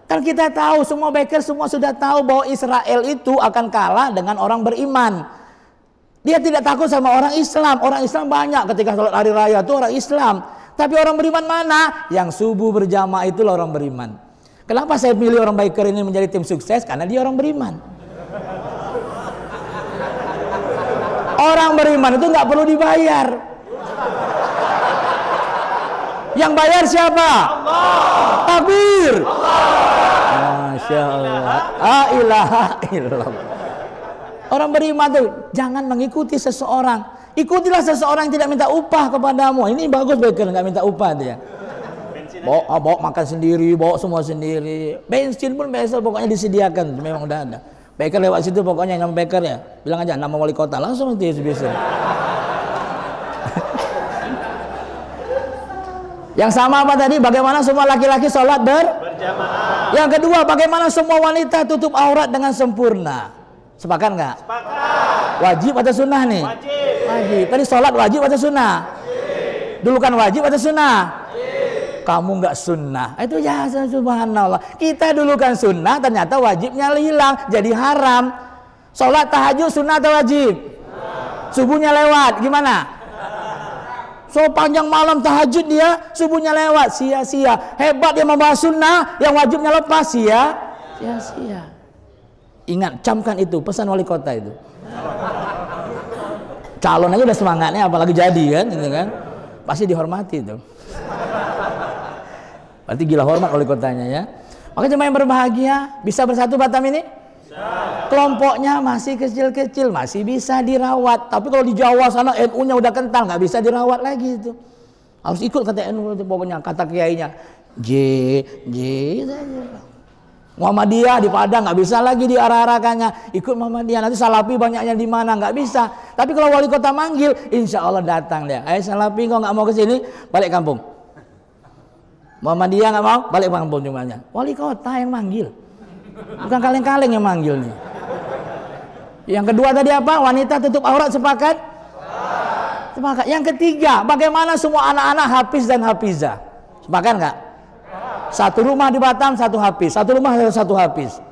Speaker 1: Kan kita tahu, semua biker semua sudah tahu bahwa Israel itu akan kalah dengan orang beriman. Dia tidak takut sama orang Islam. Orang Islam banyak ketika sholat hari raya itu orang Islam. Tapi orang beriman mana? Yang subuh berjamaah itulah orang beriman. Kenapa saya pilih orang biker ini menjadi tim sukses? Karena dia orang beriman. Orang beriman itu nggak perlu dibayar. Yang bayar siapa? Allah. Takbir. Masya Allah. La ilaha illallah. Orang beriman itu jangan mengikuti seseorang. Ikutilah seseorang yang tidak minta upah kepadamu. Ini bagus biker, nggak minta upah dia. Bawa makan sendiri, bawa semua sendiri. Bensin pun biasa pokoknya disediakan, memang udah ada. Biker lewat situ pokoknya nama biker ya. Bilang aja nama wali kota langsung nanti biasa. Yang sama apa tadi? Bagaimana semua laki-laki sholat berjamaah. Yang kedua, bagaimana semua wanita tutup aurat dengan sempurna. Sepakat nggak? Sepakat. Wajib atau sunnah nih? Wajib. Tadi sholat wajib atau sunnah? Wajib. Dulu kan wajib atau sunnah? Wajib. Kamu nggak sunnah. Itu ya subhanallah. Kita dulu kan sunnah, ternyata wajibnya hilang, jadi haram. Sholat tahajud sunnah atau wajib? Subuhnya lewat, gimana? So panjang malam tahajud dia, subuhnya lewat, sia-sia. Hebat dia membahas sunnah, yang wajibnya lepas, sia-sia. Ingat, camkan itu, pesan wali kota itu. Calon aja udah semangatnya, apalagi jadi kan, gitu kan. Pasti dihormati itu. Berarti gila hormat wali kotanya ya. Maka jemaah yang berbahagia, bisa bersatu Batam ini? Kelompoknya masih kecil-kecil, masih bisa dirawat. Tapi kalau di Jawa sana NU-nya udah kental, nggak bisa dirawat lagi itu. Harus ikut kata NU pokoknya, kata kiainya. J saja. Muhammadiyah di Padang nggak bisa lagi diarah-arahkannya, ikut Muhammadiyah. Nanti Salafi banyaknya di mana, nggak bisa. Tapi kalau wali kota manggil, insya Allah datang dia. Salafi kau nggak mau ke sini, balik kampung. Muhammadiyah nggak mau, balik kampung cumanya. Wali kota yang manggil, bukan kaleng-kaleng yang manggil nih. Yang kedua tadi apa? Wanita tutup aurat, sepakat? Sepakat. Yang ketiga, bagaimana semua anak-anak hafiz dan hafizah? Sepakat nggak? Satu rumah di Batam, satu hafiz. Satu rumah, satu hafiz.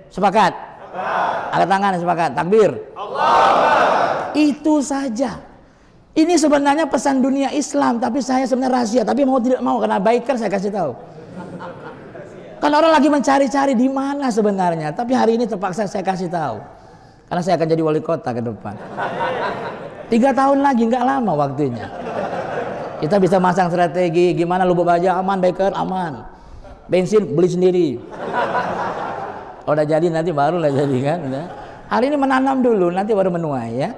Speaker 1: Sepakat? Angkat tangan, sepakat. Takbir. Allah. Itu saja. Ini sebenarnya pesan dunia Islam, tapi saya sebenarnya rahasia. Tapi mau tidak mau, karena biker saya kasih tahu. Kan orang lagi mencari-cari di mana sebenarnya. Tapi hari ini terpaksa saya kasih tahu. Karena saya akan jadi wali kota ke depan. 3 tahun lagi, nggak lama waktunya. Kita bisa masang strategi, gimana lubuk baja aman, biker aman. Bensin beli sendiri. Oh, udah jadi nanti barulah jadi kan. Udah. Hari ini menanam dulu, nanti baru menuai ya.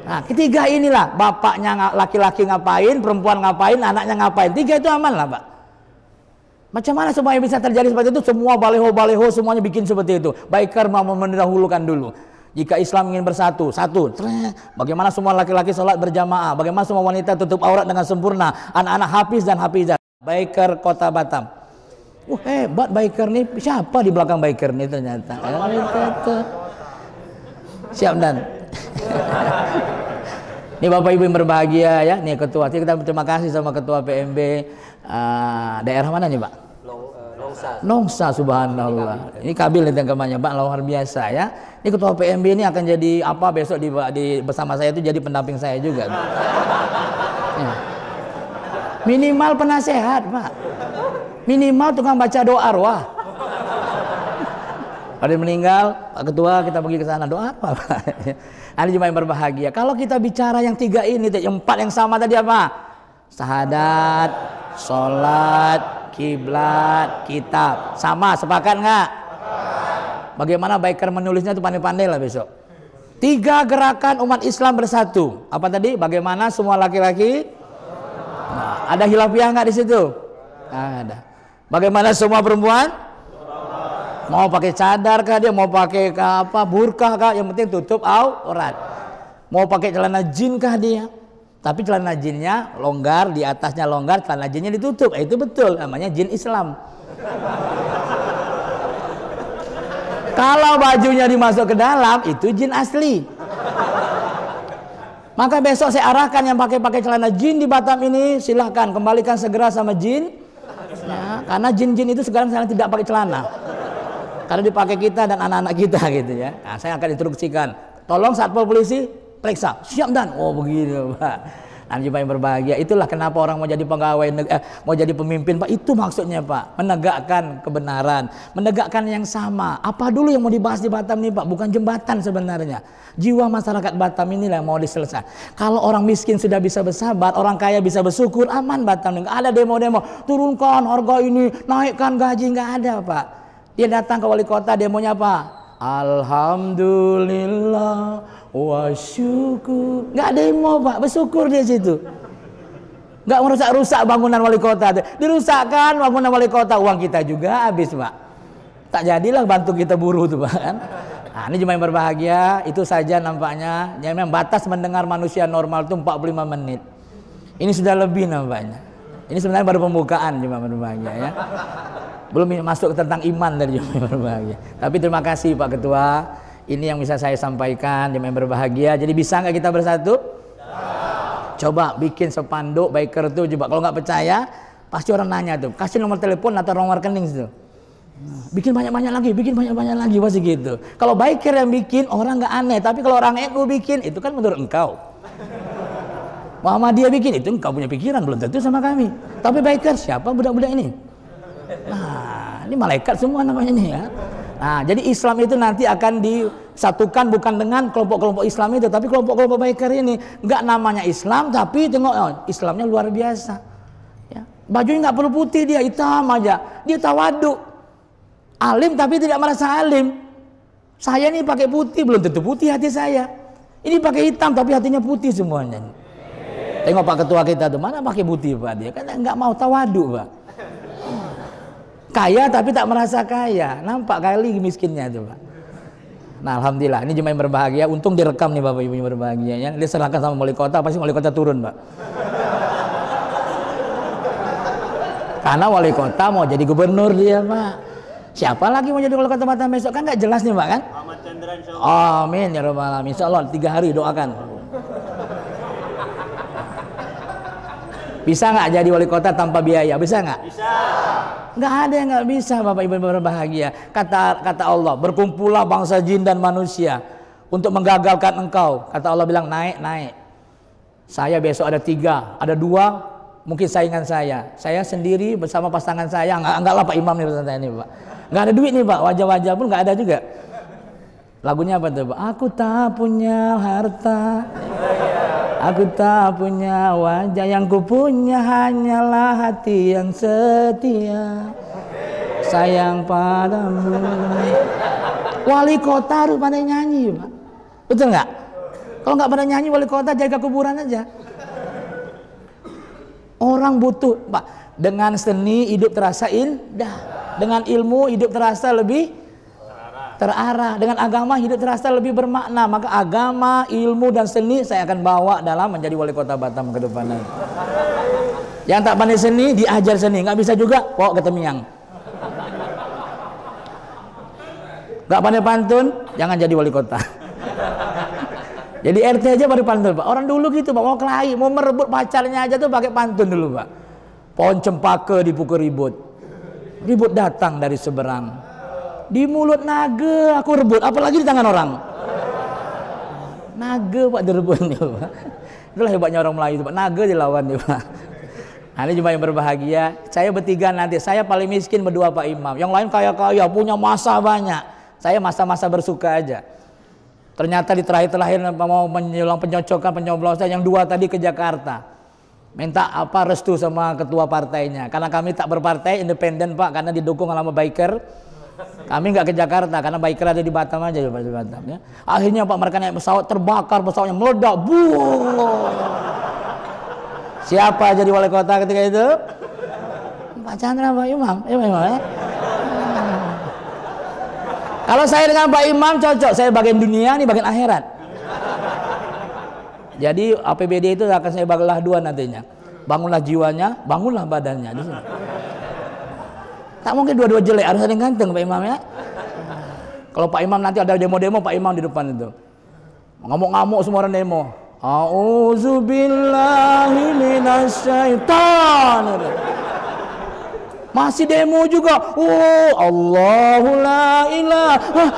Speaker 1: Nah, ketiga inilah, bapaknya laki-laki ngapain, perempuan ngapain, anaknya ngapain. 3 itu aman lah, Pak. Macam mana supaya bisa terjadi seperti itu? Semua baleho-baleho semuanya bikin seperti itu. Biker mau mendahulukan dulu. Jika Islam ingin bersatu, satu. Bagaimana semua laki-laki sholat berjamaah, bagaimana semua wanita tutup aurat dengan sempurna, anak-anak hafiz dan hafizah. Biker Kota Batam. Hebat biker nih. Siapa di belakang biker nih ternyata? Siap dan. Ini Bapak Ibu yang berbahagia ya. Nih ketua. Kita terima kasih sama ketua PMB daerah mana nih Pak? Nongsa, subhanallah. Ini kabil yang kemanya Pak, luar biasa ya. Ini ketua PMB ini akan jadi apa besok di bersama saya itu jadi pendamping saya juga. Ya. Minimal penasehat Pak. Minimal tukang baca doa arwah. Ada yang meninggal, Pak Ketua kita pergi ke sana doa apa Pak? Ada jemaah yang berbahagia. Kalau kita bicara yang 3 ini, yang 4 yang sama tadi apa? Syahadat, sholat, kiblat, kitab. Sama, sepakat nggak? Bagaimana biker menulisnya itu pandai-pandai lah besok. 3 gerakan umat Islam bersatu. Apa tadi? Bagaimana semua laki-laki? Nah, ada hilafiah nggak di situ? Ada. Bagaimana semua perempuan? Mau pakai cadar kah dia? Mau pakai apa? Burkah kah? Yang penting tutup aurat. Mau pakai celana jin kah dia? Tapi celana jinnya longgar, di atasnya longgar, celana jinnya ditutup. Itu betul, namanya jin Islam. Kalau bajunya dimasuk ke dalam, itu jin asli. Maka besok saya arahkan yang pakai celana jin di Batam ini, silahkan kembalikan segera sama jin. Ya, karena jin-jin itu sekarang tidak pakai celana. Karena dipakai kita dan anak-anak kita gitu ya. Nah, saya akan instruksikan. Tolong Satpol Polisi periksa. Siap dan. Oh begitu Pak. Nah, jemaah yang berbahagia, itulah kenapa orang mau jadi pegawai, mau jadi pemimpin Pak. Itu maksudnya Pak, menegakkan kebenaran, menegakkan yang sama. Apa dulu yang mau dibahas di Batam nih Pak? Bukan jembatan sebenarnya. Jiwa masyarakat Batam inilah yang mau diselesaikan. Kalau orang miskin sudah bisa bersabar, orang kaya bisa bersyukur, aman Batam. Nggak ada demo-demo, turunkan harga ini, naikkan gaji, nggak ada Pak. Dia datang ke wali kota, demonya apa? Alhamdulillah wa syukur. Nggak demo Pak, bersyukur dia situ. Nggak merusak-rusak bangunan wali kota. Dirusakkan bangunan wali kota, uang kita juga habis Pak. Tak jadilah bantu kita buruh tuh Pak kan. Nah, ini jemaah yang berbahagia, itu saja nampaknya. Yang batas mendengar manusia normal itu 45 menit. Ini sudah lebih nampaknya. Ini sebenarnya baru pembukaan jemaah berbahagia ya. Belum masuk tentang iman dari jemaah berbahagia. Tapi terima kasih Pak Ketua. Ini yang bisa saya sampaikan jemaah berbahagia. Jadi bisa nggak kita bersatu? Coba bikin spanduk biker tuh coba. Kalau nggak percaya, pasti orang nanya tuh. Kasih nomor telepon atau nomor rekening situ. Bikin banyak-banyak lagi, pasti gitu. Kalau biker yang bikin orang nggak aneh. Tapi kalau orang NU bikin, itu kan menurut engkau. Muhammadiyah bikin, itu engkau punya pikiran, belum tentu sama kami. Tapi biker siapa budak-budak ini? Nah, ini malaikat semua namanya nih ya. Nah, jadi Islam itu nanti akan disatukan bukan dengan kelompok-kelompok Islam itu, tapi kelompok-kelompok biker ini. Enggak namanya Islam, tapi tengok Islamnya luar biasa. Ya. Bajunya nggak perlu putih, dia hitam aja. Dia tawaduk. Alim tapi tidak merasa alim. Saya ini pakai putih, belum tentu putih hati saya. Ini pakai hitam tapi hatinya putih semuanya. Tengok Pak Ketua kita tuh, mana pakai putih Pak dia? Kan nggak mau tawadu Pak. Kaya tapi tak merasa kaya, nampak kali miskinnya tuh Pak. Nah alhamdulillah, ini jemaah yang berbahagia, untung direkam nih Bapak Ibu yang berbahagia ya. Dia serahkan sama wali kota, pasti wali kota turun Pak. Karena wali kota mau jadi gubernur dia Pak. Siapa lagi mau jadi wali kota Batam besok, kan nggak jelas nih Pak kan?
Speaker 3: Ahmad Chandra insyaallah.
Speaker 1: Amin ya rabbal alamin. Insyaallah 3 hari doakan. Bisa nggak jadi wali kota tanpa biaya? Bisa nggak?
Speaker 3: Bisa.
Speaker 1: Nggak ada yang nggak bisa Bapak Ibu berbahagia. Kata Allah, berkumpullah bangsa jin dan manusia untuk menggagalkan engkau. Kata Allah bilang naik. Saya besok ada 3, ada 2, mungkin saingan saya. Saya sendiri bersama pasangan saya. Enggak lah Pak Imam nih pesan saya ini Pak. Nggak ada duit nih Pak, wajah-wajah pun nggak ada juga. Lagunya apa tuh Pak? Aku tak punya harta, aku tak punya wajah, yang ku punya hanyalah hati yang setia, sayang padamu. Wali kota harus pada nyanyi Pak, betul nggak? Kalau nggak pada nyanyi wali kota jaga kuburan aja. Orang butuh Pak, dengan seni hidup terasa indah, dengan ilmu hidup terasa lebih terarah, dengan agama hidup terasa lebih bermakna. Maka agama, ilmu dan seni saya akan bawa dalam menjadi wali kota Batam ke depan. Yang tak pandai seni diajar seni, nggak bisa juga bawa ke Temiang. Nggak pandai pantun jangan jadi wali kota. Jadi RT aja baru pantun Pak. Orang dulu gitu Pak, mau kelahi, mau merebut pacarnya aja tuh pakai pantun dulu Pak. Pohon cempaka dipukul ribut datang dari seberang. Di mulut naga aku rebut, apalagi di tangan orang. Naga Pak direbut nih Pak. Itulah hebatnya orang Melayu Pak, naga dilawan nih Pak. Nah, ini cuma yang berbahagia. Saya bertiga nanti, saya paling miskin berdua Pak Imam. Yang lain kaya-kaya, punya masa banyak. Saya masa-masa bersuka aja. Ternyata di terakhir mau menjelang penyoblosan yang 2 tadi ke Jakarta. Minta restu sama ketua partainya. Karena kami tak berpartai, independen Pak, karena didukung sama biker. Kami nggak ke Jakarta karena biker ada di Batam aja di Batam ya. Akhirnya Pak mereka naik pesawat, terbakar pesawatnya, meledak. Siapa jadi wali kota ketika itu? Pak Chandra, Pak Imam. Ya. Kalau saya dengan Pak Imam cocok, saya bagian dunia, nih bagian akhirat. Jadi APBD itu akan saya bagilah 2 nantinya. Bangunlah jiwanya, bangunlah badannya di sini. Tak mungkin dua-dua jelek, harus ada yang ganteng Pak Imam ya. Kalau Pak Imam nanti ada demo-demo, Pak Imam di depan itu. Ngamuk-ngamuk semua orang demo. A'udzubillahi minasyaitan. Masih demo juga. Oh, Allahu la ilaha.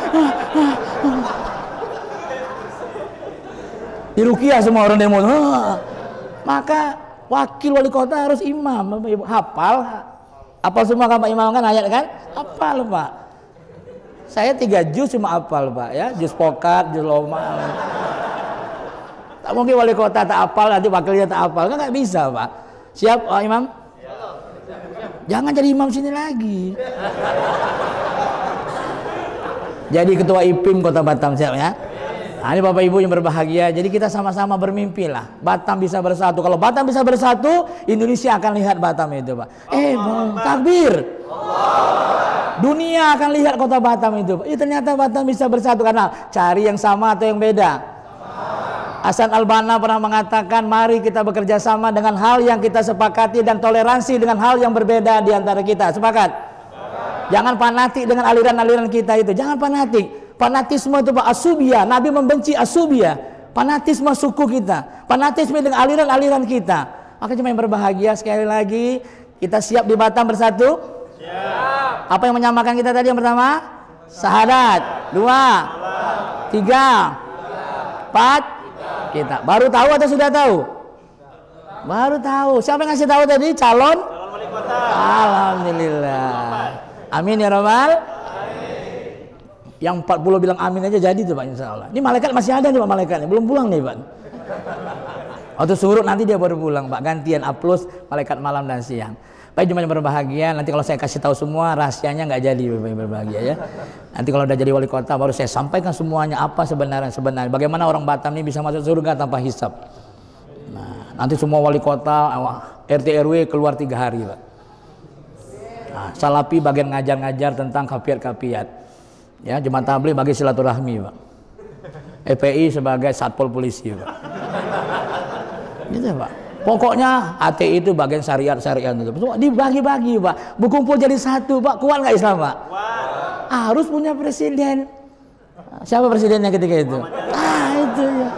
Speaker 1: Diruqyah semua orang demo. Maka wakil wali kota harus imam, Bapak Ibu. Hafal semua kan Pak Imam kan ayat kan? Hafal Pak. Saya 3 juz cuma hafal Pak ya, juz pokat, juz loma. Tak mungkin wali kota tak hafal, nanti wakilnya tak hafal, kan nggak bisa Pak. Siap Pak Imam? Jangan jadi imam sini lagi. Jadi ketua IPIM Kota Batam, siap ya? Nah, ini Bapak Ibu yang berbahagia. Jadi kita sama-sama bermimpi lah. Batam bisa bersatu. Kalau Batam bisa bersatu, Indonesia akan lihat Batam itu Pak. Takbir. Dunia akan lihat kota Batam itu. Ternyata Batam bisa bersatu karena cari yang sama atau yang beda. Hasan Al-Banna pernah mengatakan, mari kita bekerja sama dengan hal yang kita sepakati dan toleransi dengan hal yang berbeda di antara kita. Sepakat? Jangan fanatik dengan aliran-aliran kita itu. Jangan fanatik. Fanatisme itu Pak, asubia. Nabi membenci asubia. Fanatisme suku kita. Fanatisme dengan aliran-aliran kita. Maka cuma yang berbahagia sekali lagi, kita siap di Batam bersatu? Siap. Apa yang menyamakan kita tadi yang pertama? Sahadat. 2, 3, 4. Kita baru tahu atau sudah tahu? Baru tahu. Siapa yang ngasih tahu tadi? Calon wali kota. Alhamdulillah. Amin ya rabbal. Yang 40 bilang amin aja jadi tuh Pak insyaallah. Ini malaikat masih ada nih Pak, malaikatnya belum pulang nih Pak. Waktu surut nanti dia baru pulang Pak, gantian aplus malaikat malam dan siang. Baik cuma yang berbahagia, nanti kalau saya kasih tahu semua rahasianya nggak jadi Bapak yang berbahagia ya. Nanti kalau udah jadi wali kota baru saya sampaikan semuanya apa sebenarnya. Bagaimana orang Batam ini bisa masuk surga tanpa hisab. Nah, Nanti semua wali kota, RT RW keluar 3 hari, Pak. Nah, Salafi bagian ngajar-ngajar tentang kafiat-kafiat. Ya, Jemaah Tabligh bagi silaturahmi, Pak. FPI sebagai satpol polisi, Pak. Gitu, Pak. Pokoknya HTI itu bagian syariat-syariat itu. Dibagi-bagi, Pak. Berkumpul jadi satu, Pak. Kuat nggak Islam, Pak? Harus punya presiden. Siapa presidennya ketika itu? Itu ya.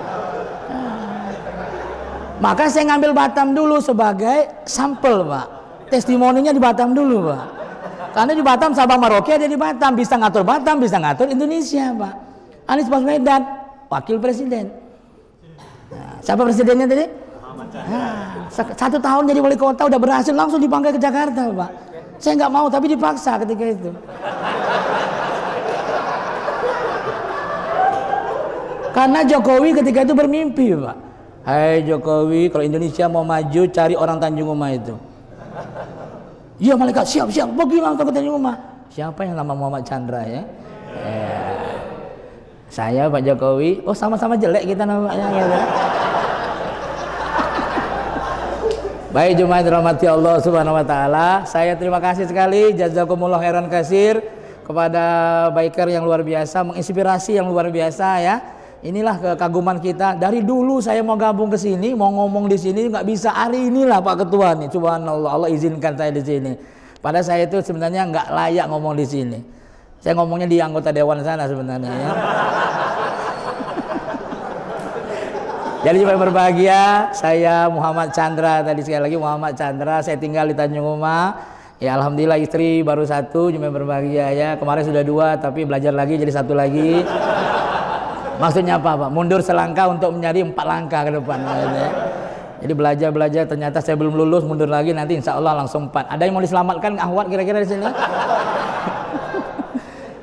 Speaker 1: Maka saya ngambil Batam dulu sebagai sampel, Pak. Testimoninya di Batam dulu, Pak. Karena di Batam Sabang Merauke ada di Batam, bisa ngatur Batam, bisa ngatur Indonesia, Pak. Anies Baswedan, wakil presiden. Nah, siapa presidennya tadi? Nah, 1 tahun jadi wali kota udah berhasil, langsung dipanggil ke Jakarta, Pak. Saya nggak mau tapi dipaksa ketika itu. Karena Jokowi ketika itu bermimpi, Pak. Hai Jokowi, kalau Indonesia mau maju, cari orang Tanjung Uma itu. Iya malaikat, siap, pergi langsung ke Tanjung Uma. Siapa yang nama Muhammad Chandra ya? Saya Pak Jokowi. Oh sama-sama jelek kita namanya gitu. Baik Jemaah dirahmati Allah Subhanahu wa taala, saya terima kasih sekali jazakumullah khairan katsir kepada biker yang luar biasa, menginspirasi yang luar biasa ya. Inilah kekaguman kita. Dari dulu saya mau gabung ke sini, mau ngomong di sini nggak bisa. Hari inilah Pak Ketua nih, subhanallah, Allah izinkan saya di sini. Padahal saya itu sebenarnya nggak layak ngomong di sini. Saya ngomongnya di anggota dewan sana sebenarnya ya. Jadi supaya berbahagia, saya Muhammad Chandra, tadi sekali lagi Muhammad Chandra, saya tinggal di Tanjung Uma. Ya alhamdulillah istri baru 1, cuma berbahagia ya. Kemarin sudah 2, tapi belajar lagi jadi 1 lagi. Maksudnya apa, Pak? Mundur selangkah untuk menjadi 4 langkah ke depan. Ya. Jadi belajar, ternyata saya belum lulus, mundur lagi, nanti insya Allah langsung 4. Ada yang mau diselamatkan, Ahwat kira-kira di sini?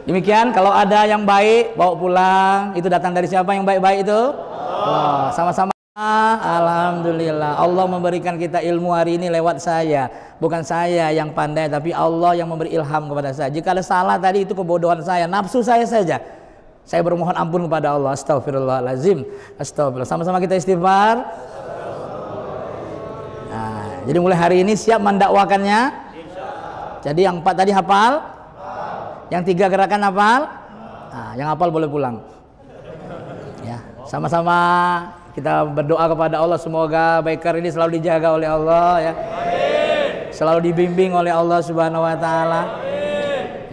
Speaker 1: Demikian, kalau ada yang baik, bawa pulang. Itu datang dari siapa yang baik-baik itu? Oh, sama-sama. Alhamdulillah, Allah memberikan kita ilmu hari ini lewat saya. Bukan saya yang pandai, tapi Allah yang memberi ilham kepada saya. Jika ada salah tadi, itu kebodohan saya, nafsu saya saja. Saya bermohon ampun kepada Allah. Astagfirullahalazim. Astagfirullah. Sama-sama kita istighfar. Nah, jadi mulai hari ini siap mendakwakannya. Jadi yang 4 tadi hafal. Yang 3 gerakan hafal. Nah, yang hafal boleh pulang. Ya, sama-sama kita berdoa kepada Allah semoga biker ini selalu dijaga oleh Allah ya. Selalu dibimbing oleh Allah Subhanahu wa taala.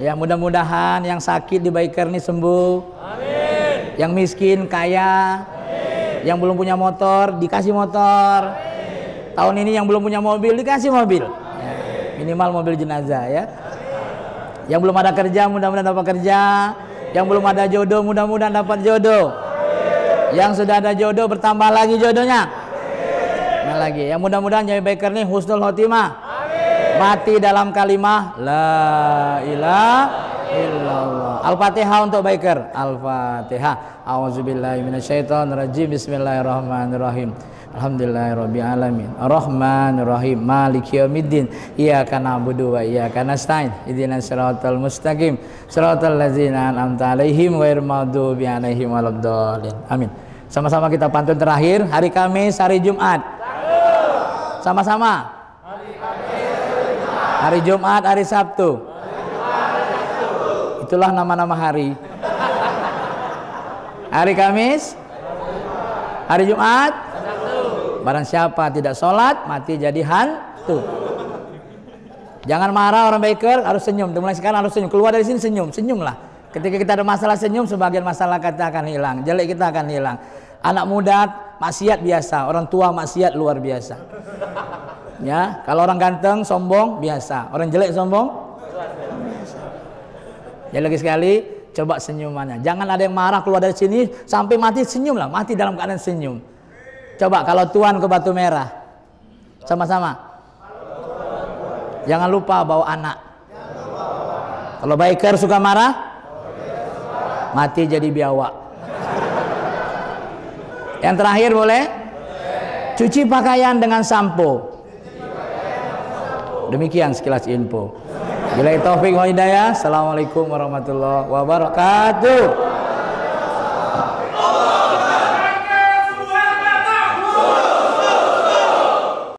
Speaker 1: Ya, mudah-mudahan yang sakit di biker ini sembuh. Amin. Yang miskin kaya. Amin. Yang belum punya motor dikasih motor. Amin. Tahun ini yang belum punya mobil dikasih mobil. Ya, minimal mobil jenazah ya. Amin. Yang belum ada kerja mudah-mudahan dapat kerja. Amin. Yang belum ada jodoh mudah-mudahan dapat jodoh. Amin. Yang sudah ada jodoh bertambah lagi jodohnya. Amin. Lagi. Yang mudah-mudahan jadi biker ini husnul khotimah. Mati dalam kalimah la ilaha illallah. Al-Fatihah untuk biker. Al-Fatihah. A'udzubillahi minasyaitonirrajim. Bismillahirrahmanirrahim. Alhamdulillahirabbil alamin. Arrahmanirrahim. Maliki yaumiddin. Iyyaka na'budu wa iyyaka nasta'in. Ihdinas siratal mustaqim. Siratal ladzina an'amta 'alaihim ghairil maghdubi 'alaihim waladdallin. Amin. Sama-sama kita pantun terakhir. Hari Kamis, hari Jumat. Sama-sama. Hari Jumat, hari Sabtu. Itulah nama-nama hari. Hari Kamis, hari Jumat. Barang siapa tidak sholat, mati jadi hantu. Jangan marah orang biker, harus senyum. Mulai sekarang harus senyum. Keluar dari sini senyum, senyumlah. Ketika kita ada masalah senyum, sebagian masalah kita akan hilang. Jelek kita akan hilang. Anak muda maksiat biasa, orang tua maksiat luar biasa. Ya, kalau orang ganteng sombong biasa, orang jelek sombong biasa. Ya lagi sekali, coba senyumannya. Jangan ada yang marah keluar dari sini sampai mati senyumlah, mati dalam keadaan senyum. Coba kalau Tuhan ke Batu Merah, sama-sama. Jangan lupa bawa anak. Kalau biker suka marah, mati jadi biawak. Yang terakhir boleh? Cuci pakaian dengan sampo. Demikian sekilas info. Billahi taufik wa hidayah. Assalamualaikum warahmatullahi wabarakatuh.